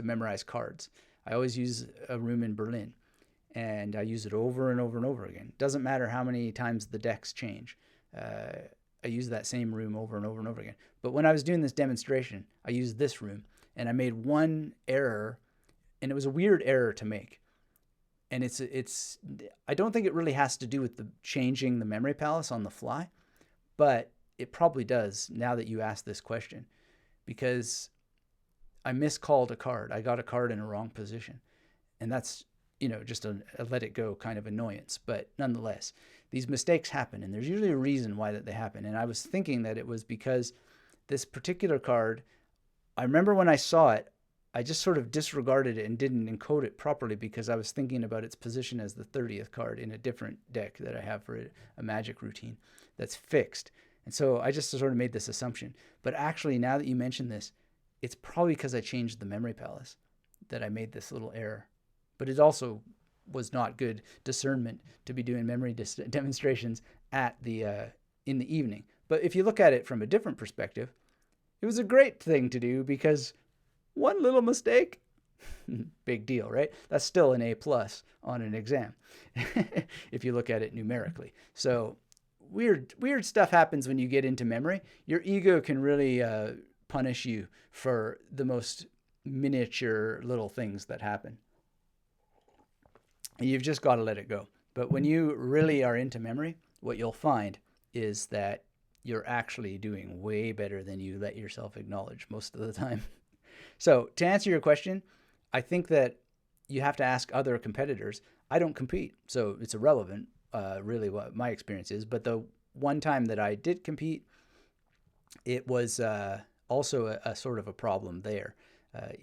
memorize cards. I always use a room in Berlin, and I use it over and over and over again. Doesn't matter how many times the decks change. I use that same room over and over and over again. But when I was doing this demonstration, I used this room, and I made one error, and it was a weird error to make. And it's I don't think it really has to do with the changing the memory palace on the fly, but it probably does now that you asked this question, because I miscalled a card. I got a card in a wrong position, and that's just a let it go kind of annoyance. But nonetheless, these mistakes happen, and there's usually a reason why that they happen. And I was thinking that it was because this particular card, I remember when I saw it, I just sort of disregarded it and didn't encode it properly because I was thinking about its position as the 30th card in a different deck that I have for a magic routine that's fixed. And so I just sort of made this assumption. But actually, now that you mention this, it's probably because I changed the memory palace that I made this little error. But it also was not good discernment to be doing memory demonstrations at the in the evening. But if you look at it from a different perspective, it was a great thing to do because one little mistake, big deal, right? That's still an A+ on an exam if you look at it numerically. So weird stuff happens when you get into memory. Your ego can really punish you for the most miniature little things that happen. And you've just got to let it go. But when you really are into memory, what you'll find is that you're actually doing way better than you let yourself acknowledge most of the time. So to answer your question, I think that you have to ask other competitors. I don't compete, so it's irrelevant really what my experience is. But the one time that I did compete, it was also a sort of a problem there.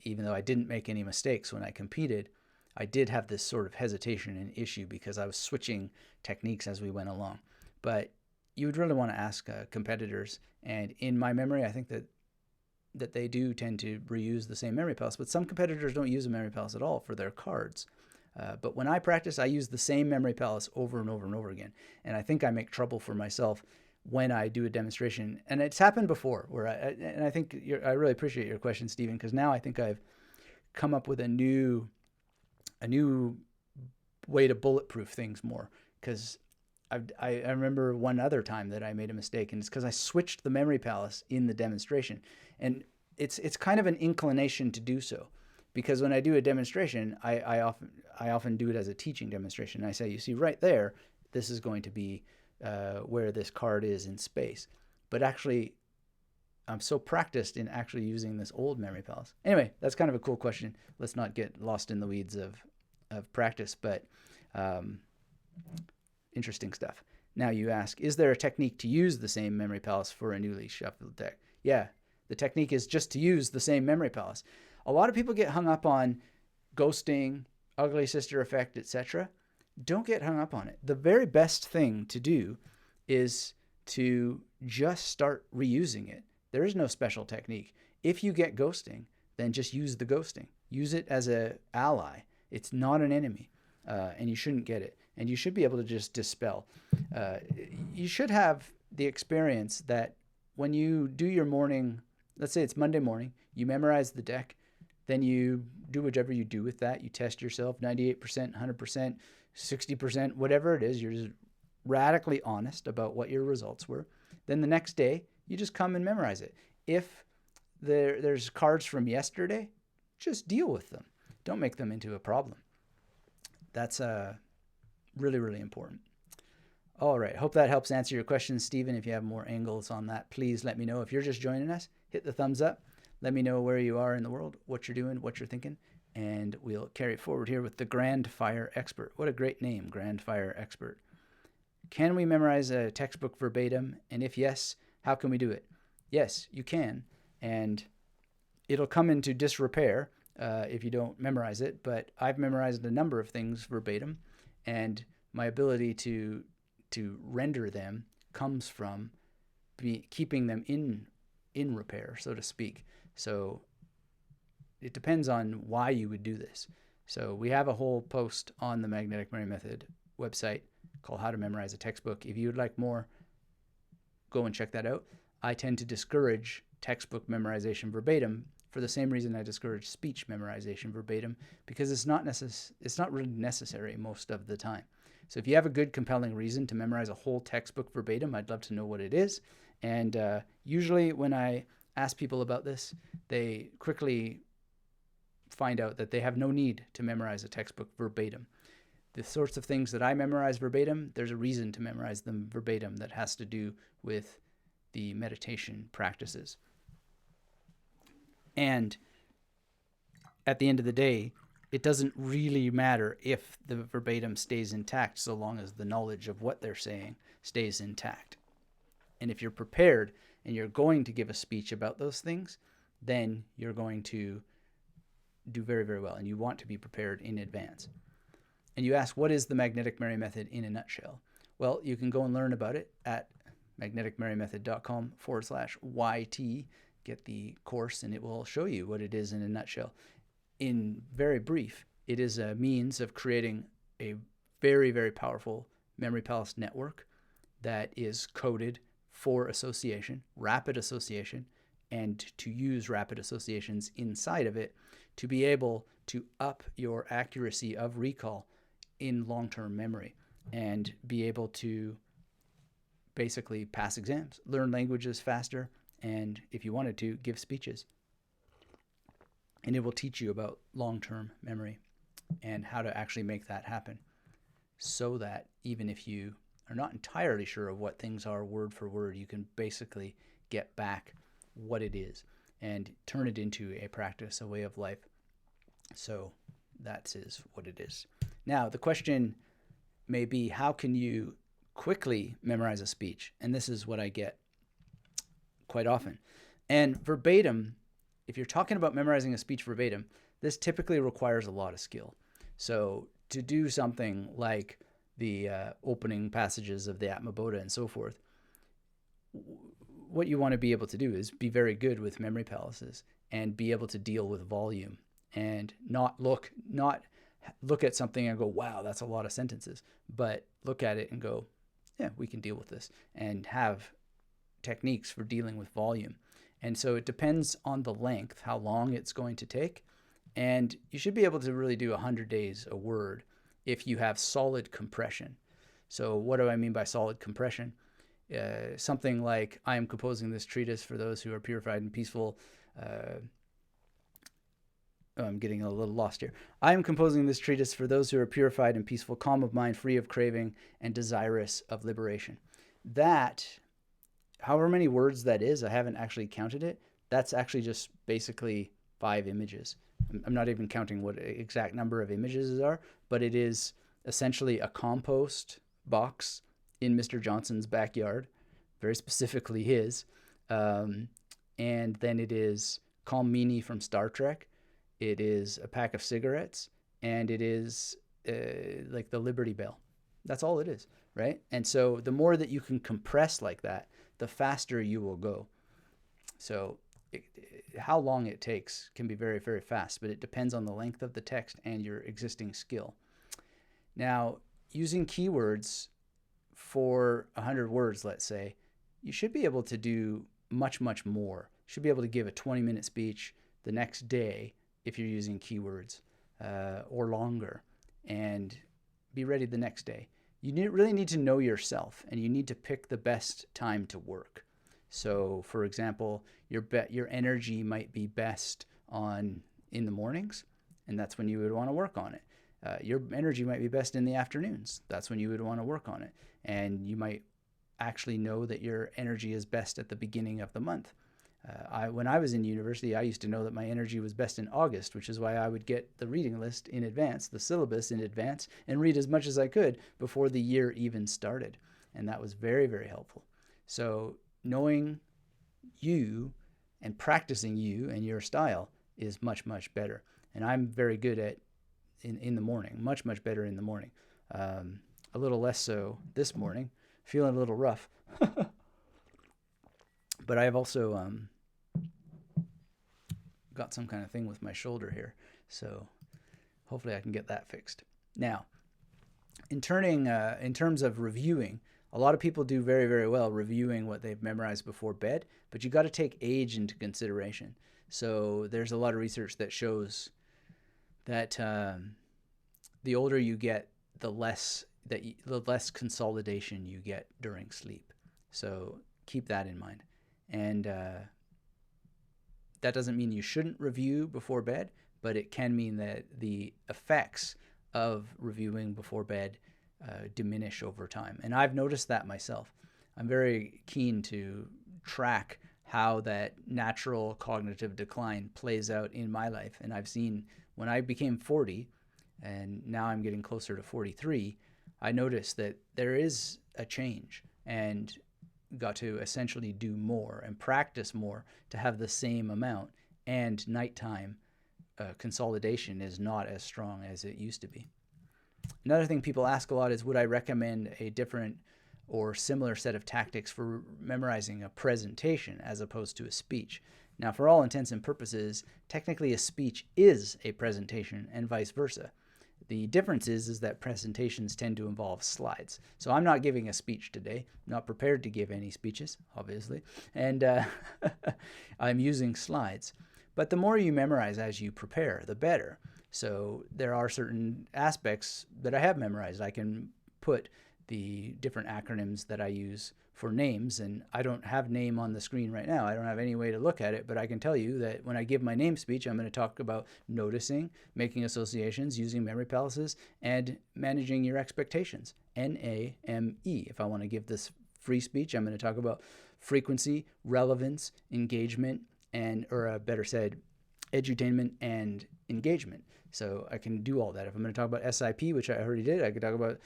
Even though I didn't make any mistakes when I competed, I did have this sort of hesitation and issue because I was switching techniques as we went along. But you would really want to ask competitors. And in my memory, I think that they do tend to reuse the same memory palace, but some competitors don't use a memory palace at all for their cards. But when I practice, I use the same memory palace over and over and over again. And I think I make trouble for myself when I do a demonstration. And it's happened before where I think I really appreciate your question, Stephen, because now I think I've come up with a new way to bulletproof things more. Because I remember one other time that I made a mistake, and it's because I switched the memory palace in the demonstration. And it's kind of an inclination to do so, because when I do a demonstration, I often do it as a teaching demonstration. And I say, you see right there, this is going to be where this card is in space. But actually, I'm so practiced in actually using this old memory palace. Anyway, that's kind of a cool question. Let's not get lost in the weeds of practice, but interesting stuff. Now you ask, is there a technique to use the same memory palace for a newly shuffled deck? Yeah, the technique is just to use the same memory palace. A lot of people get hung up on ghosting, ugly sister effect, etc. Don't get hung up on it. The very best thing to do is to just start reusing it. There is no special technique. If you get ghosting, then just use the ghosting. Use it as an ally. It's not an enemy, and you shouldn't get it. And you should be able to just dispel. You should have the experience that when you do your morning, let's say it's Monday morning, you memorize the deck, then you do whatever you do with that. You test yourself, 98%, 100%, 60%, whatever it is. You're just radically honest about what your results were. Then the next day, you just come and memorize it. If there's cards from yesterday, just deal with them. Don't make them into a problem. That's really, really important. All right. Hope that helps answer your question, Stephen. If you have more angles on that, please let me know. If you're just joining us, hit the thumbs up. Let me know where you are in the world, what you're doing, what you're thinking, and we'll carry it forward here with the Grand Fire Expert. What a great name, Grand Fire Expert. Can we memorize a textbook verbatim? And if yes, how can we do it? Yes, you can. And it'll come into disrepair if you don't memorize it. But I've memorized a number of things verbatim, and my ability to render them comes from keeping them in repair, so to speak. So it depends on why you would do this. So we have a whole post on the Magnetic Memory Method website called How to Memorize a Textbook. If you would like more, go and check that out. I tend to discourage textbook memorization verbatim for the same reason I discourage speech memorization verbatim, because it's not really necessary most of the time. So if you have a good, compelling reason to memorize a whole textbook verbatim, I'd love to know what it is. And usually when I ask people about this, they quickly find out that they have no need to memorize a textbook verbatim. The sorts of things that I memorize verbatim, there's a reason to memorize them verbatim that has to do with the meditation practices. And at the end of the day, it doesn't really matter if the verbatim stays intact so long as the knowledge of what they're saying stays intact. And if you're prepared and you're going to give a speech about those things, then you're going to do very, very well, and you want to be prepared in advance. And you ask, what is the magnetic memory method in a nutshell? Well, you can go and learn about it at magneticmerrymethod.com/YT. Get the course, and it will show you what it is in a nutshell. In very brief, it is a means of creating a very, very powerful memory palace network that is coded for association, rapid association, and to use rapid associations inside of it to be able to up your accuracy of recall in long-term memory and be able to basically pass exams, learn languages faster, and if you wanted to, give speeches. And it will teach you about long-term memory and how to actually make that happen, so that even if you are not entirely sure of what things are word for word, you can basically get back what it is and turn it into a practice, a way of life. So that is what it is. Now, the question may be, how can you quickly memorize a speech? And this is what I get quite often. And verbatim, if you're talking about memorizing a speech verbatim, this typically requires a lot of skill. So to do something like the opening passages of the Atmaboda and so forth, what you want to be able to do is be very good with memory palaces and be able to deal with volume and not look at something and go, wow, that's a lot of sentences, but look at it and go, yeah, we can deal with this, and have techniques for dealing with volume. And so it depends on the length, how long it's going to take. And you should be able to really do 100 days a word if you have solid compression. So what do I mean by solid compression? Something like, I am composing this treatise for those who are purified and peaceful. I'm getting a little lost here. I am composing this treatise for those who are purified and peaceful, calm of mind, free of craving, and desirous of liberation. That, however many words that is, I haven't actually counted it. That's actually just basically 5 images. I'm not even counting what exact number of images are, but it is essentially a compost box in Mr. Johnson's backyard, very specifically his. And then it is Calm Meanie from Star Trek. It is a pack of cigarettes, and it is like the Liberty Bell. That's all it is, right? And so the more that you can compress like that, the faster you will go. So how long it takes can be very, very fast, but it depends on the length of the text and your existing skill. Now, using keywords for 100 words, let's say, you should be able to do much, much more. You should be able to give a 20-minute speech the next day if you're using keywords, or longer, and be ready the next day. You really need to know yourself, and you need to pick the best time to work. So, for example, your energy might be best in the mornings, and that's when you would want to work on it. Your energy might be best in the afternoons. That's when you would want to work on it. And you might actually know that your energy is best at the beginning of the month. When I was in university, I used to know that my energy was best in August, which is why I would get the reading list in advance, the syllabus in advance, and read as much as I could before the year even started. And that was very, very helpful. So knowing you and practicing you and your style is much, much better. And I'm very good at in the morning, much, much better in the morning. A little less so this morning, feeling a little rough. But I've also got some kind of thing with my shoulder here, so hopefully I can get that fixed. Now, in terms of reviewing, a lot of people do very, very well reviewing what they've memorized before bed, but you got to take age into consideration. So there's a lot of research that shows that the older you get, the less consolidation you get during sleep. So keep that in mind. And that doesn't mean you shouldn't review before bed, but it can mean that the effects of reviewing before bed diminish over time. And I've noticed that myself. I'm very keen to track how that natural cognitive decline plays out in my life. And I've seen when I became 40, and now I'm getting closer to 43, I noticed that there is a change, and got to essentially do more and practice more to have the same amount, and nighttime consolidation is not as strong as it used to be. Another thing people ask a lot is, would I recommend a different or similar set of tactics for memorizing a presentation as opposed to a speech? Now, for all intents and purposes, technically a speech is a presentation and vice versa. The difference is that presentations tend to involve slides. So I'm not giving a speech today. I'm not prepared to give any speeches, obviously. And I'm using slides. But the more you memorize as you prepare, the better. So there are certain aspects that I have memorized. I can put the different acronyms that I use for names, and I don't have name on the screen right now. I don't have any way to look at it, but I can tell you that when I give my name speech, I'm going to talk about noticing, making associations, using memory palaces, and managing your expectations. NAME. If I want to give this free speech, I'm going to talk about frequency, relevance, engagement, or better said, edutainment and engagement. So I can do all that. If I'm going to talk about SIP, which I already did, I could talk about,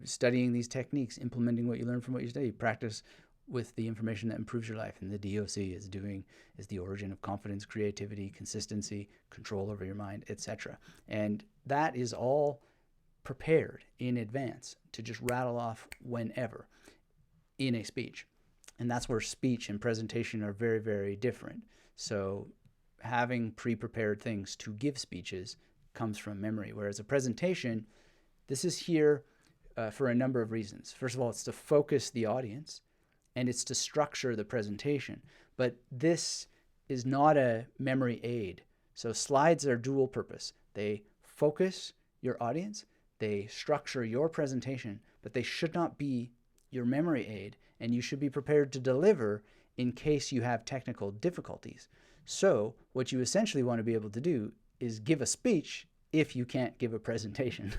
studying these techniques, implementing what you learn from what you study, practice with the information that improves your life. And the DOC is the origin of confidence, creativity, consistency, control over your mind, etc. And that is all prepared in advance to just rattle off whenever in a speech. And that's where speech and presentation are very, very different. So having pre-prepared things to give speeches comes from memory, whereas a presentation, this is here for a number of reasons. First of all, it's to focus the audience, and it's to structure the presentation. But this is not a memory aid. So slides are dual purpose. They focus your audience, they structure your presentation, but they should not be your memory aid, and you should be prepared to deliver in case you have technical difficulties. So what you essentially want to be able to do is give a speech if you can't give a presentation,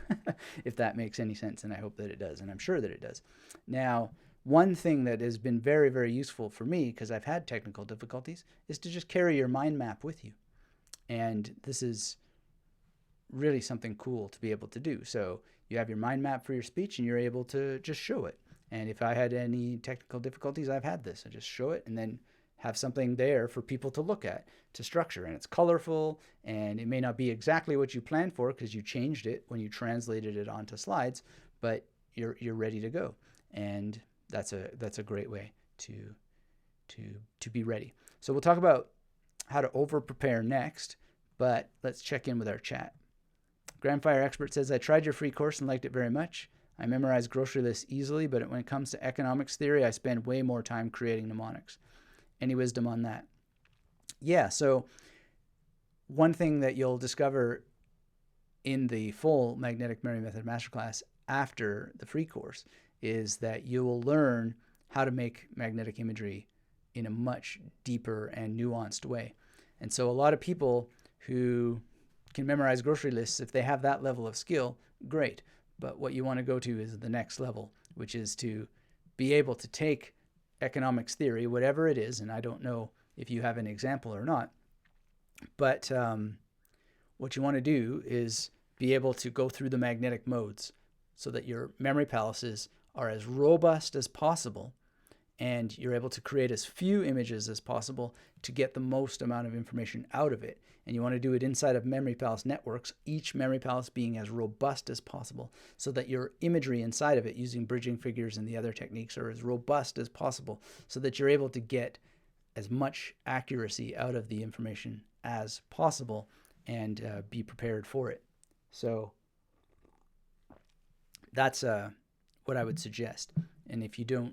if that makes any sense, and I hope that it does, and I'm sure that it does. Now, one thing that has been very, very useful for me, because I've had technical difficulties, is to just carry your mind map with you. And this is really something cool to be able to do. So you have your mind map for your speech, and you're able to just show it. And if I had any technical difficulties, I've had this. I just show it and then have something there for people to look at, to structure. And it's colorful, and it may not be exactly what you planned for because you changed it when you translated it onto slides, but you're ready to go. And that's a great way to be ready. So we'll talk about how to over prepare next, but let's check in with our chat. Grandfire Expert says, I tried your free course and liked it very much. I memorized grocery lists easily, but when it comes to economics theory, I spend way more time creating mnemonics. Any wisdom on that? Yeah, so one thing that you'll discover in the full Magnetic Memory Method Masterclass after the free course is that you will learn how to make magnetic imagery in a much deeper and nuanced way. And so a lot of people who can memorize grocery lists, if they have that level of skill, great. But what you want to go to is the next level, which is to be able to take economics theory, whatever it is, and I don't know if you have an example or not, but what you want to do is be able to go through the magnetic modes so that your memory palaces are as robust as possible, and you're able to create as few images as possible to get the most amount of information out of it. And you want to do it inside of memory palace networks, each memory palace being as robust as possible so that your imagery inside of it using bridging figures and the other techniques are as robust as possible so that you're able to get as much accuracy out of the information as possible and be prepared for it. So that's what I would suggest. And if you're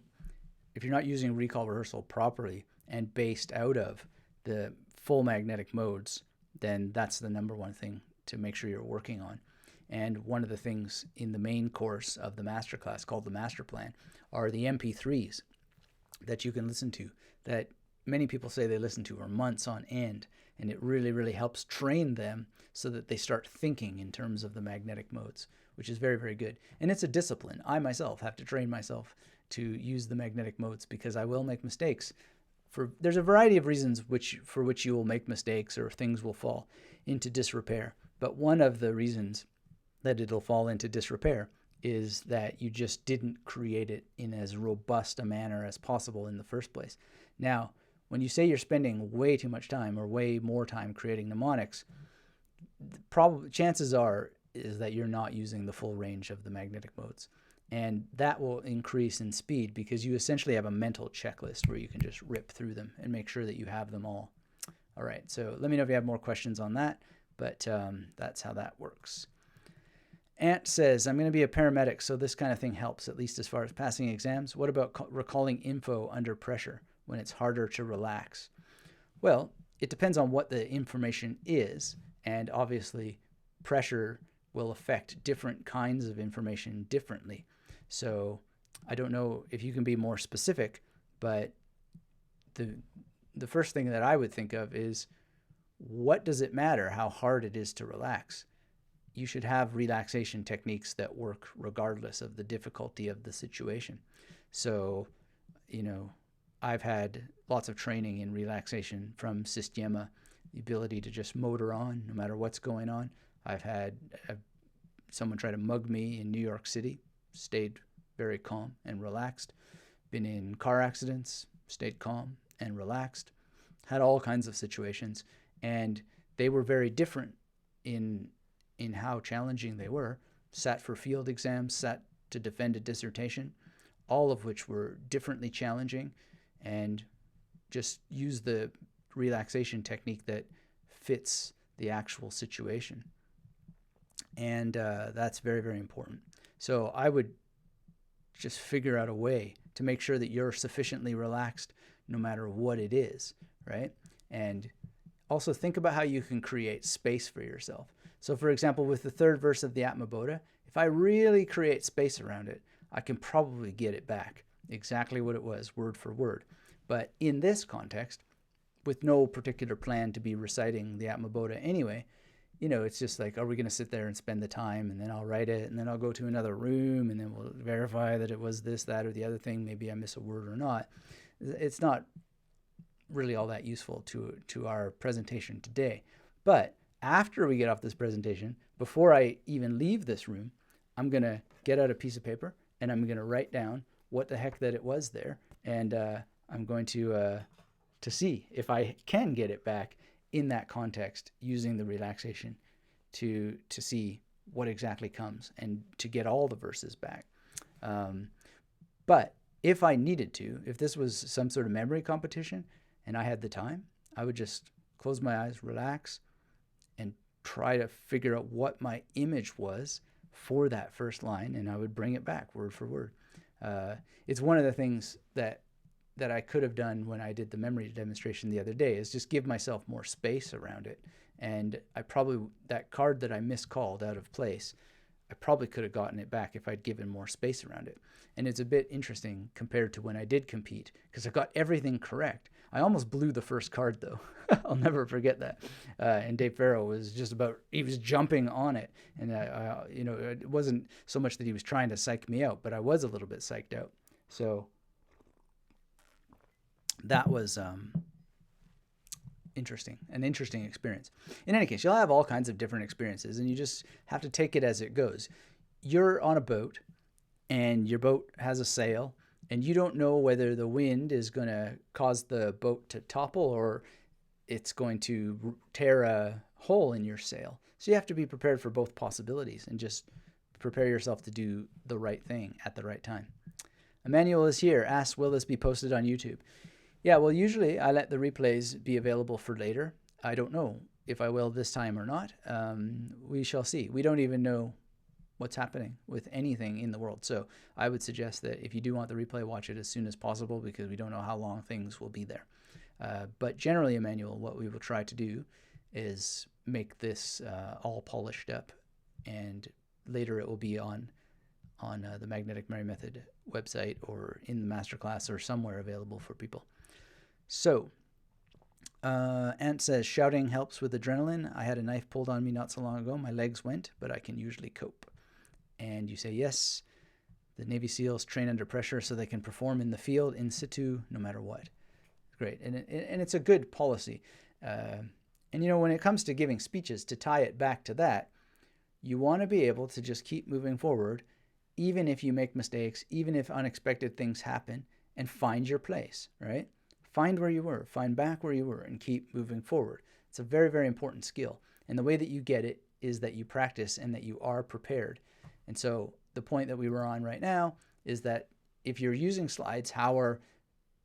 not using recall rehearsal properly and based out of the full magnetic modes, then that's the number one thing to make sure you're working on. And one of the things in the main course of the masterclass called the master plan are the MP3s that you can listen to that many people say they listen to for months on end. And it really, really helps train them so that they start thinking in terms of the magnetic modes, which is very, very good. And it's a discipline. I myself have to train myself to use the magnetic modes because I will make mistakes. There's a variety of reasons for which you will make mistakes or things will fall into disrepair. But one of the reasons that it'll fall into disrepair is that you just didn't create it in as robust a manner as possible in the first place. Now, when you say you're spending way too much time or way more time creating mnemonics, chances are is that you're not using the full range of the magnetic modes. And that will increase in speed because you essentially have a mental checklist where you can just rip through them and make sure that you have them all. All right, so let me know if you have more questions on that, but that's how that works. Ant says, I'm going to be a paramedic, so this kind of thing helps, at least as far as passing exams. What about recalling info under pressure when it's harder to relax? Well, it depends on what the information is, and obviously pressure will affect different kinds of information differently. So I don't know if you can be more specific, but the first thing that I would think of is, what does it matter how hard it is to relax? You should have relaxation techniques that work regardless of the difficulty of the situation. So, I've had lots of training in relaxation from Systema, the ability to just motor on no matter what's going on. I've had someone try to mug me in New York City, stayed very calm and relaxed. Been in car accidents, stayed calm and relaxed. Had all kinds of situations, and they were very different in how challenging they were. Sat for field exams, sat to defend a dissertation, all of which were differently challenging, and just use the relaxation technique that fits the actual situation. And that's very, very important. So I would just figure out a way to make sure that you're sufficiently relaxed no matter what it is, right? And also think about how you can create space for yourself. So for example, with the third verse of the Atmabodha, if I really create space around it, I can probably get it back exactly what it was, word for word. But in this context, with no particular plan to be reciting the Atmabodha anyway, it's just like, are we going to sit there and spend the time, and then I'll write it, and then I'll go to another room, and then we'll verify that it was this, that, or the other thing. Maybe I miss a word or not. It's not really all that useful to our presentation today. But after we get off this presentation, before I even leave this room, I'm going to get out a piece of paper, and I'm going to write down what the heck that it was there, and I'm going to see if I can get it back in that context using the relaxation to see what exactly comes and to get all the verses back. But if I needed to, if this was some sort of memory competition and I had the time, I would just close my eyes, relax, and try to figure out what my image was for that first line, and I would bring it back word for word. It's one of the things that I could have done when I did the memory demonstration the other day, is just give myself more space around it. And that card that I miscalled out of place, I probably could have gotten it back if I'd given more space around it. And it's a bit interesting compared to when I did compete, because I got everything correct. I almost blew the first card though. I'll never forget that. And Dave Farrow was he was jumping on it. And it wasn't so much that he was trying to psych me out, but I was a little bit psyched out. So that was an interesting experience. In any case, you'll have all kinds of different experiences, and you just have to take it as it goes. You're on a boat, and your boat has a sail, and you don't know whether the wind is going to cause the boat to topple or it's going to tear a hole in your sail. So you have to be prepared for both possibilities and just prepare yourself to do the right thing at the right time. Emmanuel is here, asks, will this be posted on YouTube? Yeah, well, usually I let the replays be available for later. I don't know if I will this time or not. We shall see. We don't even know what's happening with anything in the world. So I would suggest that if you do want the replay, watch it as soon as possible, because we don't know how long things will be there. But generally, Emmanuel, what we will try to do is make this all polished up, and later it will be on the Magnetic Memory Method website or in the masterclass or somewhere available for people. So, Ant says, shouting helps with adrenaline. I had a knife pulled on me not so long ago. My legs went, but I can usually cope. And you say, yes, the Navy SEALs train under pressure so they can perform in the field in situ no matter what. Great. And it's a good policy. And when it comes to giving speeches, to tie it back to that, you want to be able to just keep moving forward, even if you make mistakes, even if unexpected things happen, and find your place, right? find where you were, find back where you were, and keep moving forward. It's a very, very important skill. And the way that you get it is that you practice and that you are prepared. And so the point that we were on right now is that if you're using slides, how are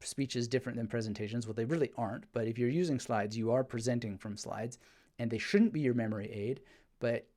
speeches different than presentations? Well, they really aren't. But if you're using slides, you are presenting from slides, and they shouldn't be your memory aid. But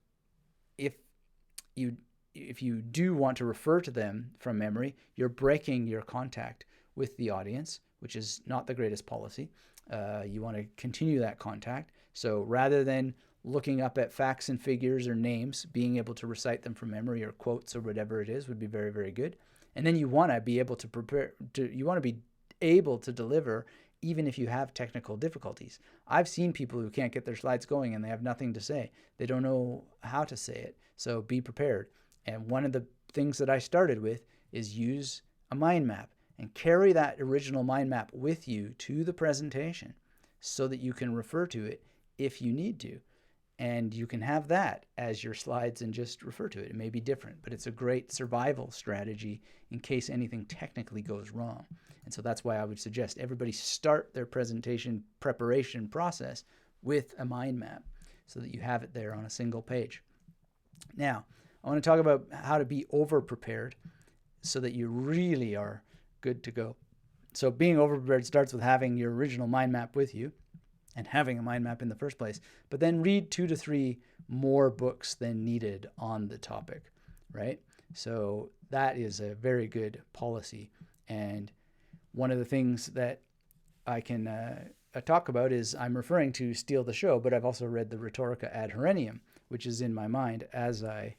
if you do want to refer to them from memory, you're breaking your contact with the audience, which is not the greatest policy. You want to continue that contact. So rather than looking up at facts and figures or names, being able to recite them from memory or quotes or whatever it is would be very, very good. And then you want to be able to you want to be able to deliver even if you have technical difficulties. I've seen people who can't get their slides going and they have nothing to say. They don't know how to say it. So be prepared. And one of the things that I started with is use a mind map and carry that original mind map with you to the presentation so that you can refer to it if you need to. And you can have that as your slides and just refer to it. It may be different, but it's a great survival strategy in case anything technically goes wrong. And so that's why I would suggest everybody start their presentation preparation process with a mind map so that you have it there on a single page. Now, I want to talk about how to be over-prepared so that you really are good to go. So being over-prepared starts with having your original mind map with you and having a mind map in the first place, but then read 2 to 3 more books than needed on the topic, right? So that is a very good policy. And one of the things that I can talk about is I'm referring to Steal the Show, but I've also read the Rhetorica ad Herennium, which is in my mind as I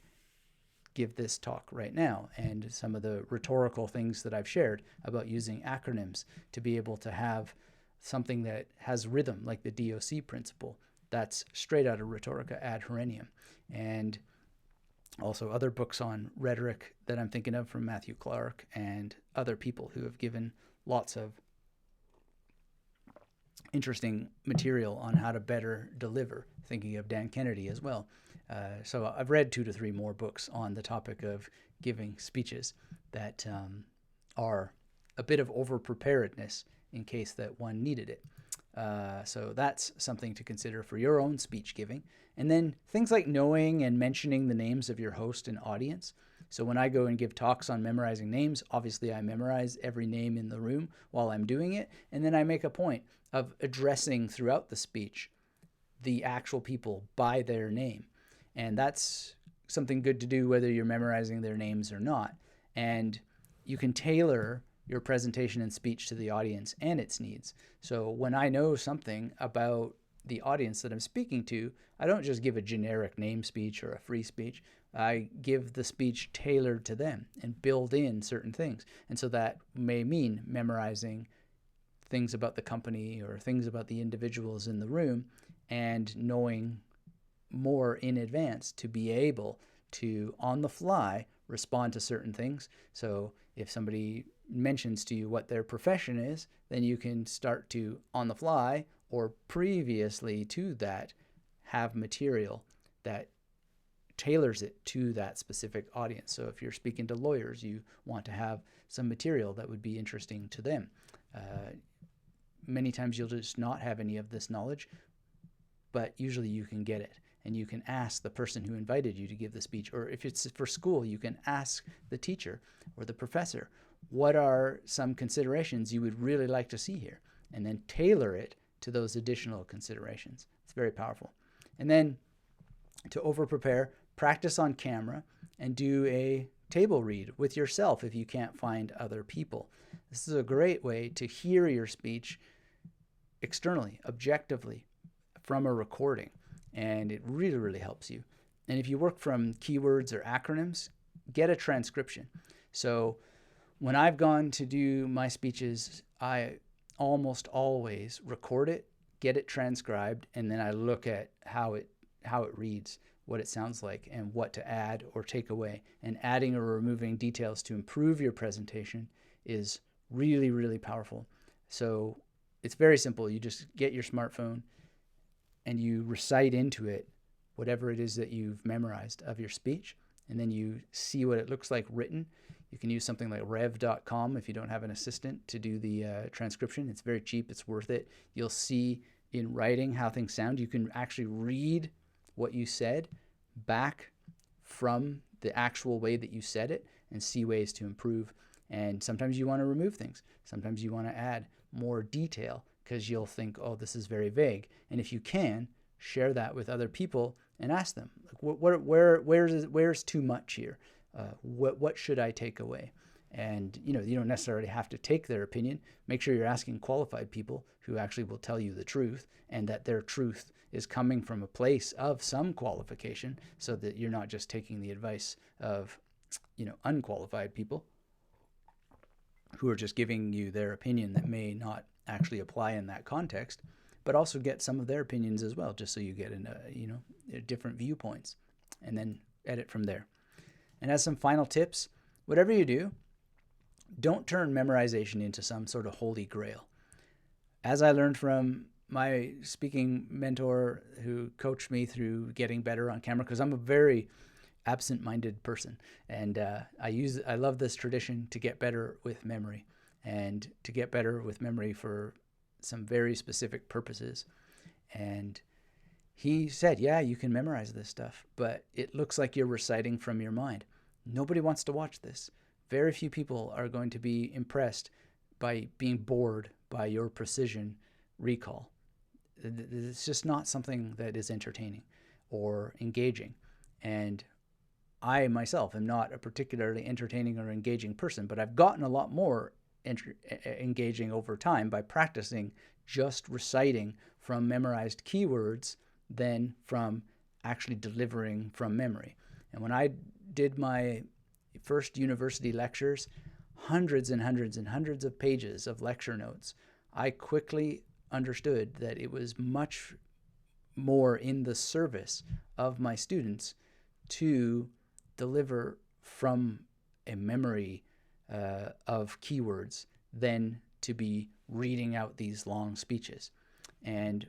give this talk right now, and some of the rhetorical things that I've shared about using acronyms to be able to have something that has rhythm, like the DOC principle. That's straight out of Rhetorica ad Herennium. And also other books on rhetoric that I'm thinking of from Matthew Clark and other people who have given lots of interesting material on how to better deliver, thinking of Dan Kennedy as well. So I've read 2 to 3 more books on the topic of giving speeches that are a bit of over-preparedness in case that one needed it. So that's something to consider for your own speech giving. And then things like knowing and mentioning the names of your host and audience. So when I go and give talks on memorizing names, obviously I memorize every name in the room while I'm doing it. And then I make a point of addressing throughout the speech the actual people by their name. And that's something good to do whether you're memorizing their names or not. And you can tailor your presentation and speech to the audience and its needs. So when I know something about the audience that I'm speaking to, I don't just give a generic name speech or a free speech. I give the speech tailored to them and build in certain things. And so that may mean memorizing things about the company or things about the individuals in the room and knowing more in advance to be able to, on the fly, respond to certain things. So if somebody mentions to you what their profession is, then you can start to, on the fly or previously to that, have material that tailors it to that specific audience. So if you're speaking to lawyers, you want to have some material that would be interesting to them. Many times you'll just not have any of this knowledge, but usually you can get it. And you can ask the person who invited you to give the speech, or if it's for school, you can ask the teacher or the professor, what are some considerations you would really like to see here? And then tailor it to those additional considerations. It's very powerful. And then to over-prepare, practice on camera and do a table read with yourself if you can't find other people. This is a great way to hear your speech externally, objectively, from a recording. And it really, really helps you. And if you work from keywords or acronyms, get a transcription. So when I've gone to do my speeches, I almost always record it, get it transcribed, and then I look at how it reads, what it sounds like, and what to add or take away. And adding or removing details to improve your presentation is really, really powerful. So it's very simple. You just get your smartphone and you recite into it whatever it is that you've memorized of your speech. and then you see what it looks like written. You can use something like rev.com if you don't have an assistant to do the transcription. It's very cheap. It's worth it. You'll see in writing how things sound. You can actually read what you said back from the actual way that you said it and see ways to improve. And sometimes you want to remove things. Sometimes you want to add more detail because you'll think, oh, this is very vague. And if you can, share that with other people and ask them, like, where's too much here? What should I take away? And you don't necessarily have to take their opinion. Make sure you're asking qualified people who actually will tell you the truth, and that their truth is coming from a place of some qualification, so that you're not just taking the advice of unqualified people who are just giving you their opinion that may not actually apply in that context, but also get some of their opinions as well, just so you get different viewpoints, and then edit from there. And as some final tips, whatever you do, don't turn memorization into some sort of holy grail. As I learned from my speaking mentor who coached me through getting better on camera, because I'm a very absent-minded person, and I love this tradition to get better with memory, and to get better with memory for some very specific purposes. And he said, yeah, you can memorize this stuff, but it looks like you're reciting from your mind. Nobody wants to watch this. Very few people are going to be impressed by being bored by your precision recall. It's just not something that is entertaining or engaging. And I myself am not a particularly entertaining or engaging person, but I've gotten a lot more engaging over time by practicing just reciting from memorized keywords than from actually delivering from memory. And when I did my first university lectures, hundreds and hundreds and hundreds of pages of lecture notes, I quickly understood that it was much more in the service of my students to deliver from a memory of keywords than to be reading out these long speeches. And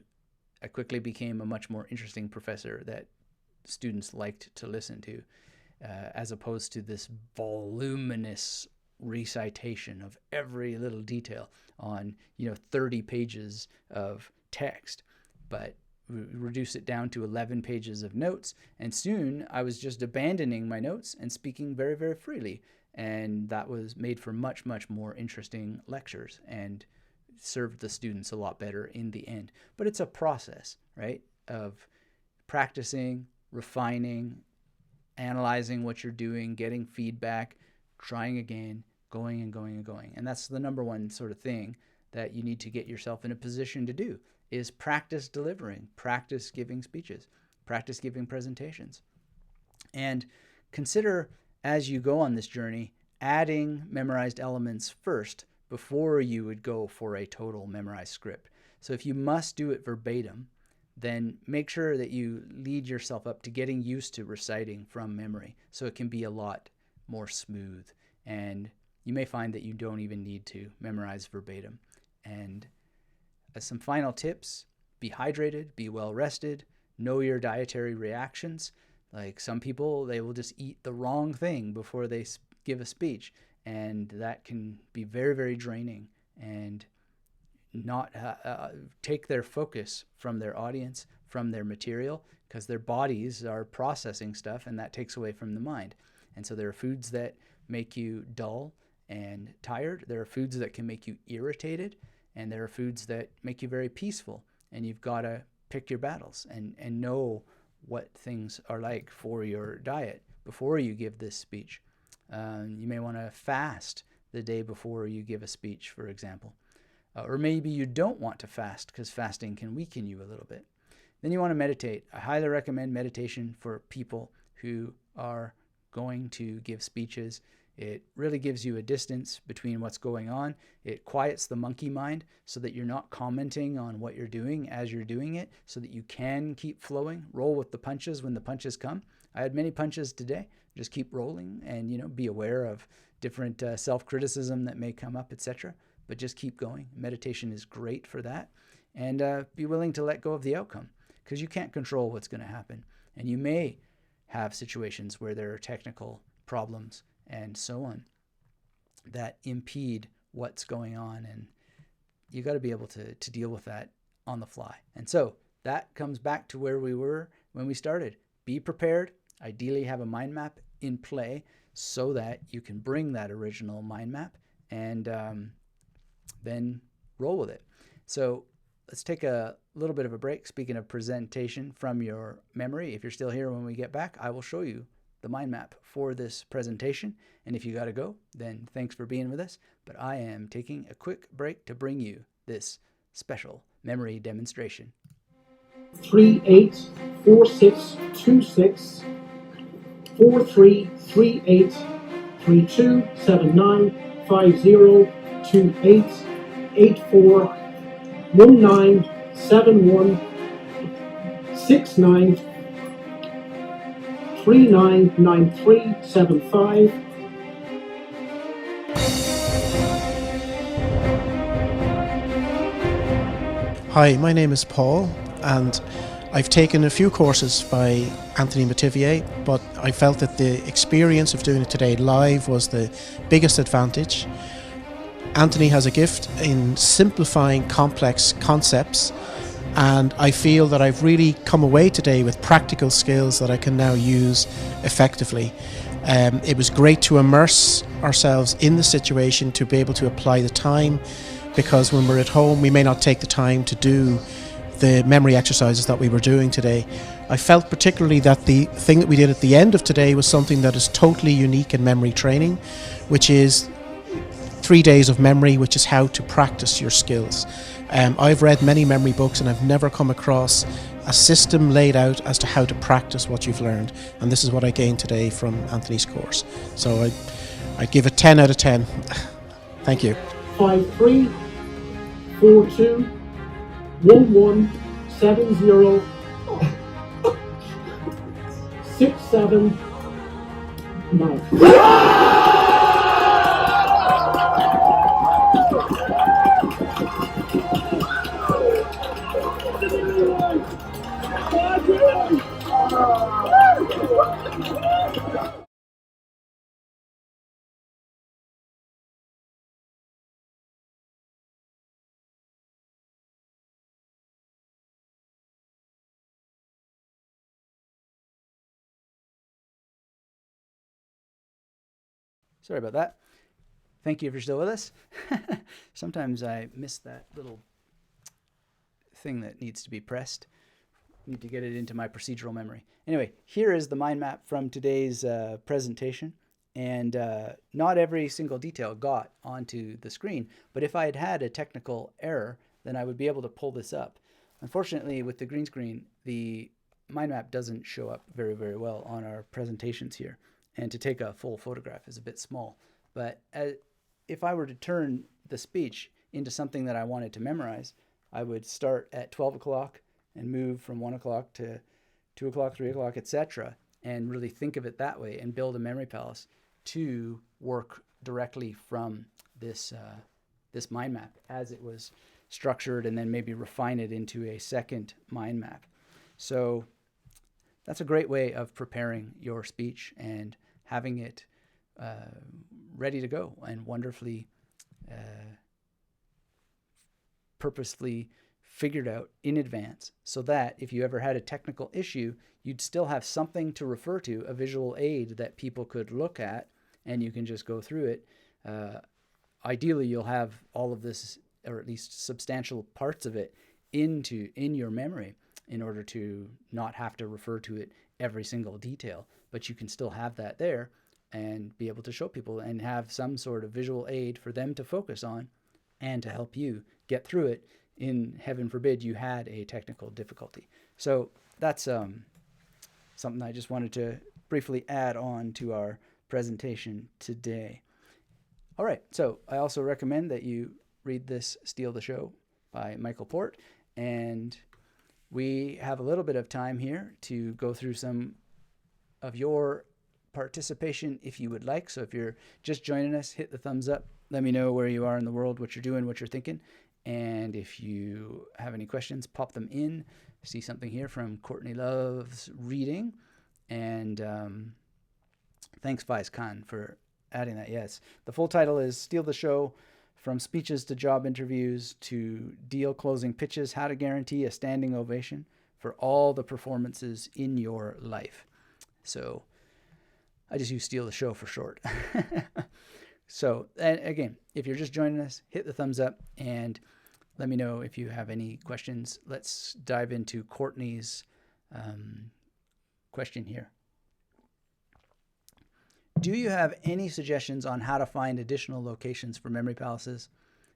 I quickly became a much more interesting professor that students liked to listen to, as opposed to this voluminous recitation of every little detail on 30 pages of text, but reduce it down to 11 pages of notes. And soon I was just abandoning my notes and speaking very, very freely. And that was made for much, much more interesting lectures and served the students a lot better in the end. But it's a process, right, of practicing, refining, analyzing what you're doing, getting feedback, trying again, going and going and going. And that's the number one sort of thing that you need to get yourself in a position to do, is practice delivering, practice giving speeches, practice giving presentations. And consider, as you go on this journey, adding memorized elements first before you would go for a total memorized script. So if you must do it verbatim, then make sure that you lead yourself up to getting used to reciting from memory, so it can be a lot more smooth. And you may find that you don't even need to memorize verbatim. And as some final tips, be hydrated, be well rested, know your dietary reactions. Like some people, they will just eat the wrong thing before they give a speech, and that can be very, very draining and not take their focus from their audience, from their material, because their bodies are processing stuff, and that takes away from the mind. And so there are foods that make you dull and tired. There are foods that can make you irritated, and there are foods that make you very peaceful. And you've got to pick your battles and know what things are like for your diet before you give this speech. You may want to fast the day before you give a speech, for example. Or maybe you don't want to fast, because fasting can weaken you a little bit. Then you want to meditate. I highly recommend meditation for people who are going to give speeches. It really gives you a distance between what's going on. It quiets the monkey mind so that you're not commenting on what you're doing as you're doing it, so that you can keep flowing, roll with the punches when the punches come. I had many punches today. Just keep rolling and, be aware of different self-criticism that may come up, etc. But just keep going. Meditation is great for that. And be willing to let go of the outcome, because you can't control what's going to happen. And you may have situations where there are technical problems and so on that impede what's going on, and you got to be able to deal with that on the fly. And so that comes back to where we were when we started. Be prepared. Ideally have a mind map in play so that you can bring that original mind map and then roll with it. So let's take a little bit of a break. Speaking of presentation from your memory, if you're still here when we get back, I will show you the mind map for this presentation. And if you got to go, then thanks for being with us. But I am taking a quick break to bring you this special memory demonstration. 384626 4338 3279 5028 84 1971 69 399375. Hi, my name is Paul, and I've taken a few courses by Anthony Mativier, but I felt that the experience of doing it today live was the biggest advantage. Anthony has a gift in simplifying complex concepts, and I feel that I've really come away today with practical skills that I can now use effectively. It was great to immerse ourselves in the situation, to be able to apply the time, because when we're at home we may not take the time to do the memory exercises that we were doing today. I felt particularly that the thing that we did at the end of today was something that is totally unique in memory training, which is 3 days of memory, which is how to practice your skills. I've read many memory books and I've never come across a system laid out as to how to practice what you've learned, and this is what I gained today from Anthony's course. So I give it 10 out of 10. Thank you. 5342 1170 679. Sorry about that. Thank you if you're still with us. Sometimes I miss that little thing that needs to be pressed. Need to get it into my procedural memory. Anyway, here is the mind map from today's presentation. And not every single detail got onto the screen, but if I had had a technical error, then I would be able to pull this up. Unfortunately, with the green screen, the mind map doesn't show up very, very well on our presentations here. And to take a full photograph is a bit small. But if I were to turn the speech into something that I wanted to memorize, I would start at 12 o'clock and move from 1 o'clock to 2 o'clock, 3 o'clock, etc., and really think of it that way and build a memory palace to work directly from this mind map as it was structured, and then maybe refine it into a second mind map. So that's a great way of preparing your speech and having it ready to go and wonderfully purposefully figured out in advance, so that if you ever had a technical issue, you'd still have something to refer to, a visual aid that people could look at, and you can just go through it. Ideally, you'll have all of this, or at least substantial parts of it, in your memory in order to not have to refer to it every single detail. But you can still have that there and be able to show people and have some sort of visual aid for them to focus on and to help you get through it in, heaven forbid, you had a technical difficulty. So that's something I just wanted to briefly add on to our presentation today. All right, so I also recommend that you read this Steal the Show by Michael Port, and we have a little bit of time here to go through some of your participation if you would like. So if you're just joining us, hit the thumbs up. Let me know where you are in the world, what you're doing, what you're thinking. And if you have any questions, pop them in. I see something here from Courtney Loves Reading. And thanks, Faiz Khan, for adding that. Yes. The full title is Steal the Show: From Speeches to Job Interviews to Deal Closing Pitches, How to Guarantee a Standing Ovation for All the Performances in Your Life. So I just use Steal the Show for short. So, and again, if you're just joining us, hit the thumbs up and let me know if you have any questions. Let's dive into Courtney's question here. Do you have any suggestions on how to find additional locations for memory palaces?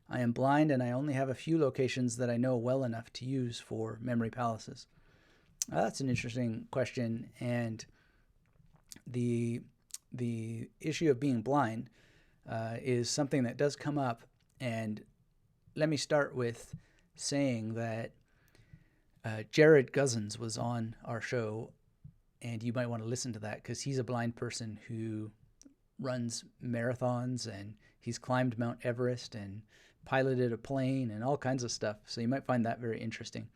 I am blind and I only have a few locations that I know well enough to use for memory palaces. That's an interesting question, and the issue of being blind is something that does come up. And let me start with saying that Jared Guzzins was on our show, and you might want to listen to that because he's a blind person who runs marathons, and he's climbed Mount Everest and piloted a plane and all kinds of stuff. So you might find that very interesting.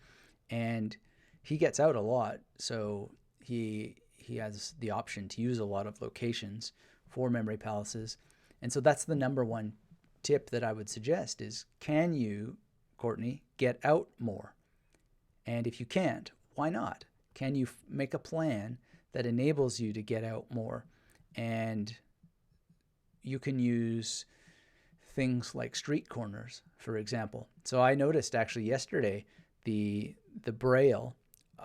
And he gets out a lot, so he has the option to use a lot of locations for memory palaces. And so that's the number one tip that I would suggest is, can you, Courtney, get out more? And if you can't, why not? Can you make a plan that enables you to get out more? And you can use things like street corners, for example. So I noticed actually yesterday the Braille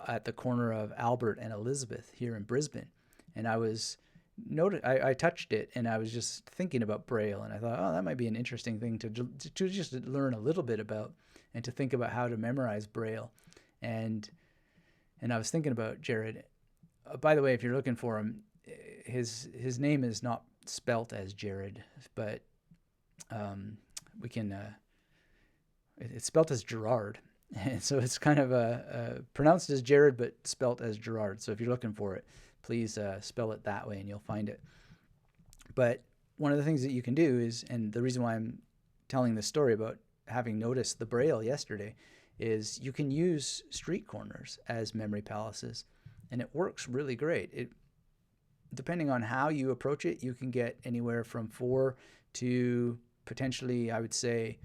at the corner of Albert and Elizabeth here in Brisbane. And I touched it and I was just thinking about Braille, and I thought, oh, that might be an interesting thing to just learn a little bit about and to think about how to memorize Braille. And I was thinking about Jared. By the way, if you're looking for him, his name is not spelt as Jared, but we can it's spelt as Gerard. And so it's kind of pronounced as Jared, but spelt as Gerard. So if you're looking for it, please spell it that way and you'll find it. But one of the things that you can do is, and the reason why I'm telling this story about having noticed the Braille yesterday, is you can use street corners as memory palaces, and it works really great. Depending on how you approach it, you can get anywhere from 4 to potentially, I would say,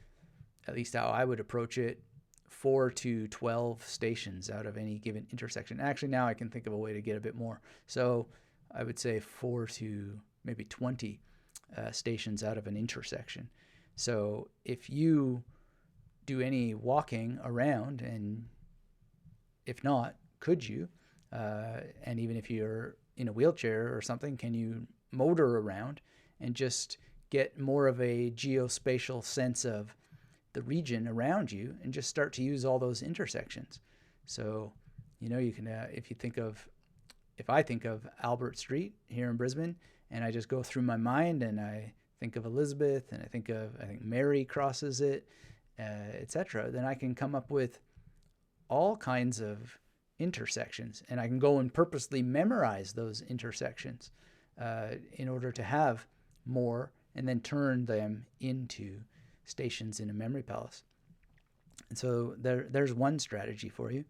at least how I would approach it, 4 to 12 stations out of any given intersection. Actually, now I can think of a way to get a bit more. So I would say 4 to maybe 20 stations out of an intersection. So if you do any walking around, and if not, could you? And even if you're in a wheelchair or something, can you motor around and just get more of a geospatial sense of the region around you and just start to use all those intersections? So, you can, if I think of Albert Street here in Brisbane, and I just go through my mind and I think of Elizabeth, and I think Mary crosses it, etc., then I can come up with all kinds of intersections, and I can go and purposely memorize those intersections in order to have more, and then turn them into stations in a memory palace. And so there's one strategy for you.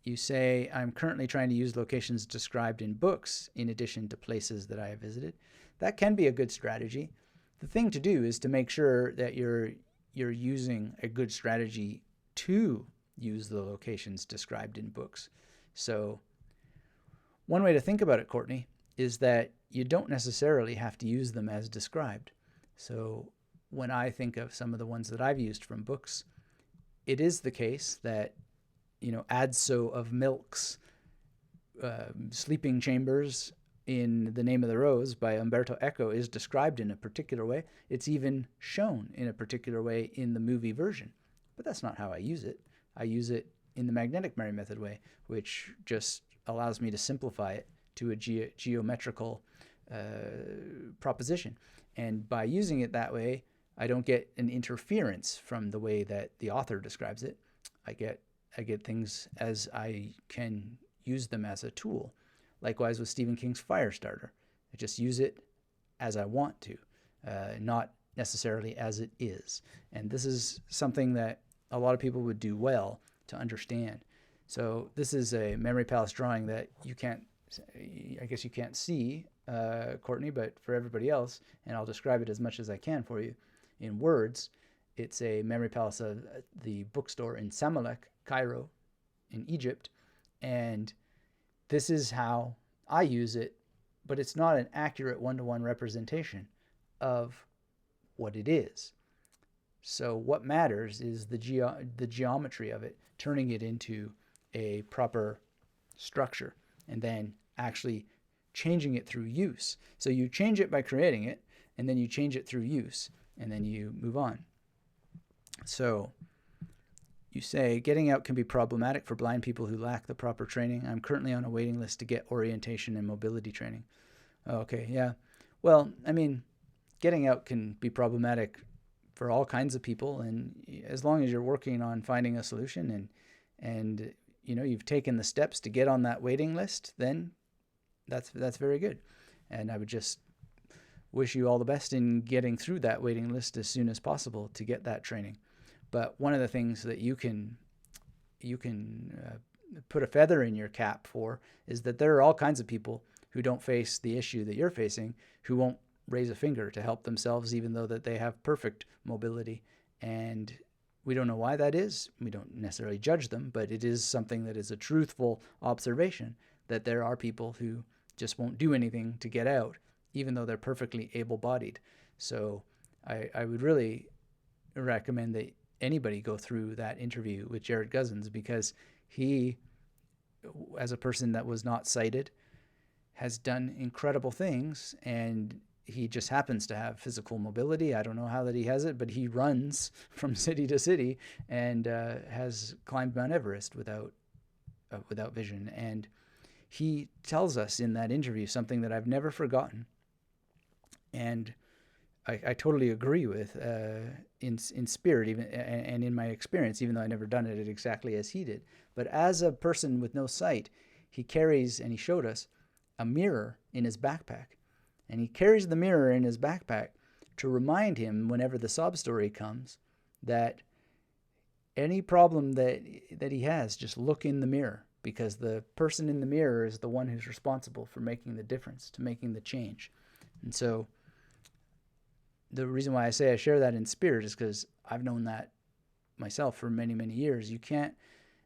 You say, I'm currently trying to use locations described in books in addition to places that I have visited. That can be a good strategy. The thing to do is to make sure that you're using a good strategy to use the locations described in books. So one way to think about it, Courtney, is that you don't necessarily have to use them as described. So when I think of some of the ones that I've used from books, it is the case that, Adso of Milk's Sleeping Chambers in The Name of the Rose by Umberto Eco is described in a particular way. It's even shown in a particular way in the movie version. But that's not how I use it. I use it in the magnetic memory method way, which just allows me to simplify it to a geometrical proposition. And by using it that way, I don't get an interference from the way that the author describes it. I get things as I can use them as a tool. Likewise with Stephen King's Firestarter. I just use it as I want to, not necessarily as it is. And this is something that a lot of people would do well to understand. So this is a memory palace drawing that you can't I guess you can't see, Courtney, but for everybody else, and I'll describe it as much as I can for you in words, it's a memory palace of the bookstore in Samalek, Cairo, in Egypt. And this is how I use it, but it's not an accurate one-to-one representation of what it is. So what matters is the geometry of it, turning it into a proper structure, and then actually changing it through use. So you change it by creating it, and then you change it through use, and then you move on. So you say, getting out can be problematic for blind people who lack the proper training. I'm currently on a waiting list to get orientation and mobility training. Okay, yeah. Well, I mean, getting out can be problematic for all kinds of people, and as long as you're working on finding a solution and you've taken the steps to get on that waiting list, then that's very good. And I would just wish you all the best in getting through that waiting list as soon as possible to get that training. But one of the things that you can put a feather in your cap for is that there are all kinds of people who don't face the issue that you're facing, who won't raise a finger to help themselves, even though that they have perfect mobility. And we don't know why that is. We don't necessarily judge them, but it is something that is a truthful observation, that there are people who just won't do anything to get out, even though they're perfectly able-bodied. So I would really recommend that anybody go through that interview with Jared Guzzins, because he, as a person that was not sighted, has done incredible things, and he just happens to have physical mobility. I don't know how that he has it, but he runs from city to city and has climbed Mount Everest without vision. And he tells us in that interview something that I've never forgotten, and I totally agree with in spirit, even and in my experience, even though I never done it exactly as he did. But as a person with no sight, he carries, and he showed us, a mirror in his backpack. And he carries the mirror in his backpack to remind him, whenever the sob story comes, that any problem that he has, just look in the mirror, because the person in the mirror is the one who's responsible for making the difference, to making the change. And so the reason why I say I share that in spirit is because I've known that myself for many, many years. You can't,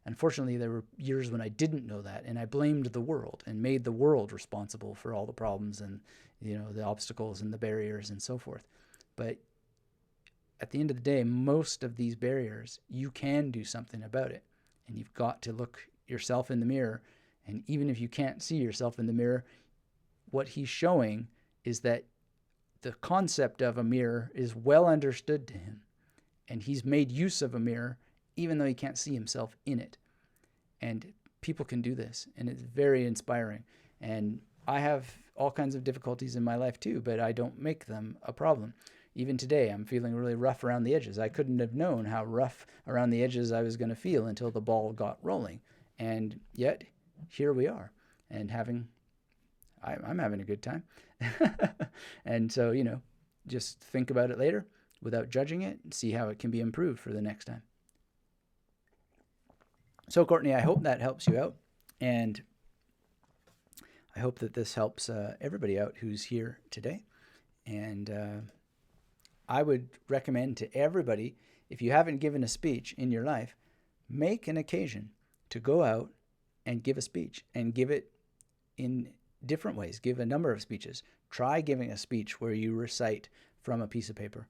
unfortunately, there were years when I didn't know that, and I blamed the world and made the world responsible for all the problems and, the obstacles and the barriers and so forth. But at the end of the day, most of these barriers, you can do something about it. And you've got to look yourself in the mirror. And even if you can't see yourself in the mirror, what he's showing is that the concept of a mirror is well understood to him. And he's made use of a mirror, even though he can't see himself in it. And people can do this, and it's very inspiring. And I have all kinds of difficulties in my life too, but I don't make them a problem. Even today, I'm feeling really rough around the edges. I couldn't have known how rough around the edges I was going to feel until the ball got rolling. And yet, here we are, and I'm having a good time. And so, just think about it later without judging it, and see how it can be improved for the next time. So, Courtney, I hope that helps you out, and I hope that this helps everybody out who's here today. And I would recommend to everybody, if you haven't given a speech in your life, make an occasion to go out and give a speech, and give it in different ways. Give a number of speeches. Try giving a speech where you recite from a piece of paper.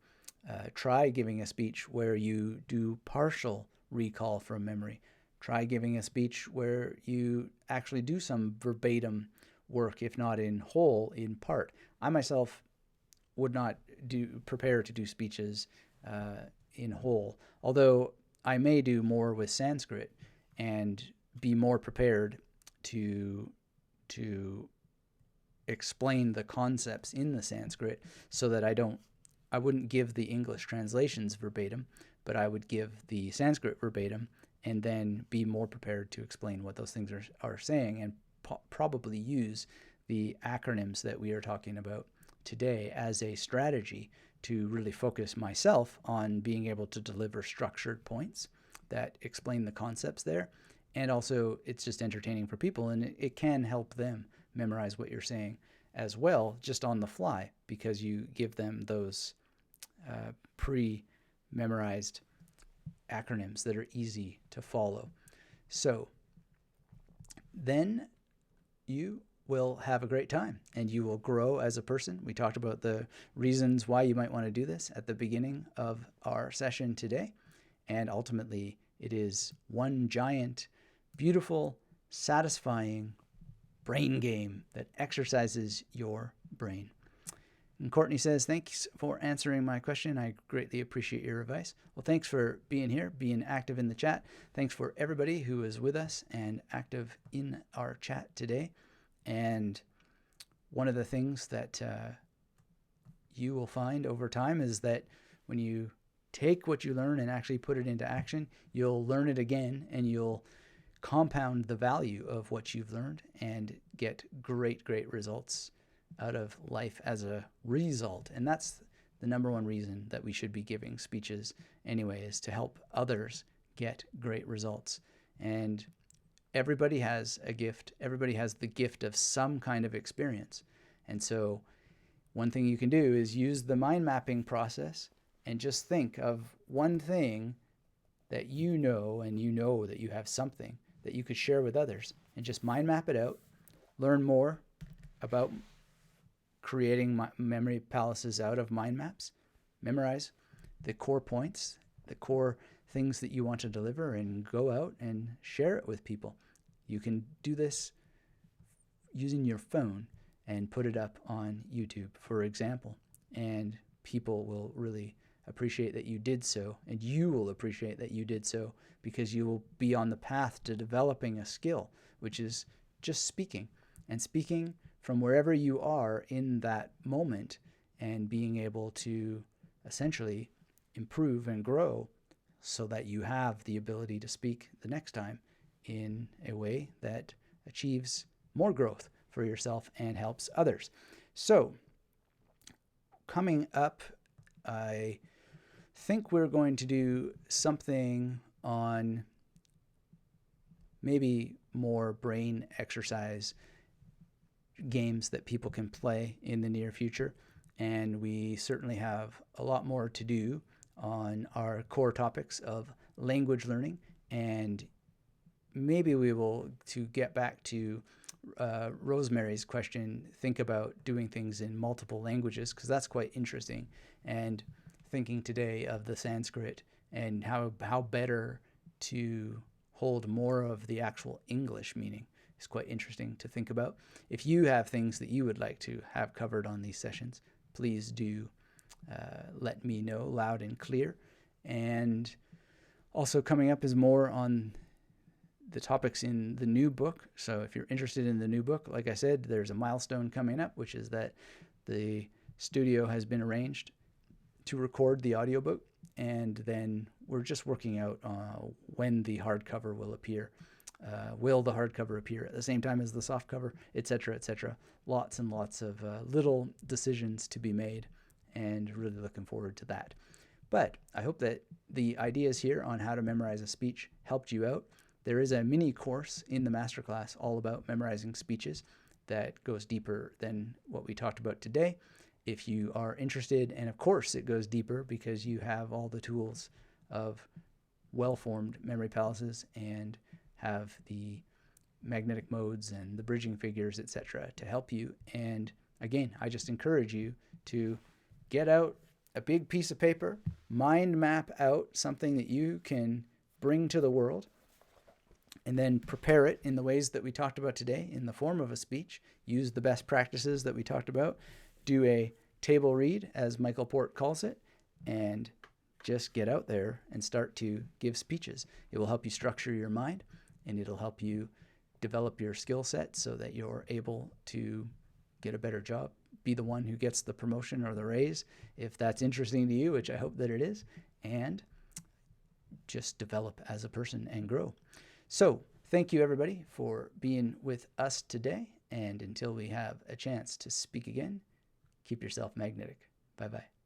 Try giving a speech where you do partial recall from memory. Try giving a speech where you actually do some verbatim work, if not in whole, in part. I myself would not prepare to do speeches in whole, although I may do more with Sanskrit and be more prepared to explain the concepts in the Sanskrit, so that I wouldn't give the English translations verbatim, but I would give the Sanskrit verbatim, and then be more prepared to explain what those things are saying, and probably use the acronyms that we are talking about today as a strategy to really focus myself on being able to deliver structured points that explain the concepts there. And also, it's just entertaining for people, and it can help them memorize what you're saying as well, just on the fly, because you give them those pre-memorized acronyms that are easy to follow. So then you will have a great time and you will grow as a person. We talked about the reasons why you might want to do this at the beginning of our session today. And ultimately, it is one giant, beautiful, satisfying brain game that exercises your brain. And Courtney says, thanks for answering my question. I greatly appreciate your advice. Well, thanks for being here, being active in the chat. Thanks for everybody who is with us and active in our chat today. And one of the things that you will find over time is that when you take what you learn and actually put it into action, you'll learn it again and you'll compound the value of what you've learned and get great, great results out of life as a result. And that's the number one reason that we should be giving speeches anyway, is to help others get great results. And everybody has a gift. Everybody has the gift of some kind of experience. And so one thing you can do is use the mind mapping process and just think of one thing that you know, and you know that you have something that you could share with others, and just mind map it out, learn more about creating memory palaces out of mind maps, memorize the core points, the core things that you want to deliver, and go out and share it with people. You can do this using your phone and put it up on YouTube, for example, and people will really appreciate that you did so, and you will appreciate that you did so, because you will be on the path to developing a skill, which is just speaking, and speaking from wherever you are in that moment, and being able to essentially improve and grow so that you have the ability to speak the next time in a way that achieves more growth for yourself and helps others. So coming up, I think we're going to do something on maybe more brain exercise games that people can play in the near future. And we certainly have a lot more to do on our core topics of language learning. And maybe we will, to get back to Rosemary's question, think about doing things in multiple languages, because that's quite interesting. And thinking today of the Sanskrit and how better to hold more of the actual English meaning is quite interesting to think about. If you have things that you would like to have covered on these sessions, please do let me know loud and clear. And also coming up is more on the topics in the new book. So if you're interested in the new book, like I said, there's a milestone coming up, which is that the studio has been arranged to record the audiobook, and then we're just working out when the hardcover will appear. Will the hardcover appear at the same time as the softcover, etc., etc. Lots and lots of little decisions to be made, and really looking forward to that. But I hope that the ideas here on how to memorize a speech helped you out. There is a mini course in the masterclass all about memorizing speeches that goes deeper than what we talked about today. If you are interested, and of course it goes deeper because you have all the tools of well-formed memory palaces and have the magnetic modes and the bridging figures, etc., to help you. And again, I just encourage you to get out a big piece of paper, mind map out something that you can bring to the world, and then prepare it in the ways that we talked about today in the form of a speech. Use the best practices that we talked about. Do a table read, as Michael Port calls it, and just get out there and start to give speeches. It will help you structure your mind, and it'll help you develop your skill set so that you're able to get a better job, be the one who gets the promotion or the raise, if that's interesting to you, which I hope that it is, and just develop as a person and grow. So thank you, everybody, for being with us today. And until we have a chance to speak again, keep yourself magnetic. Bye-bye.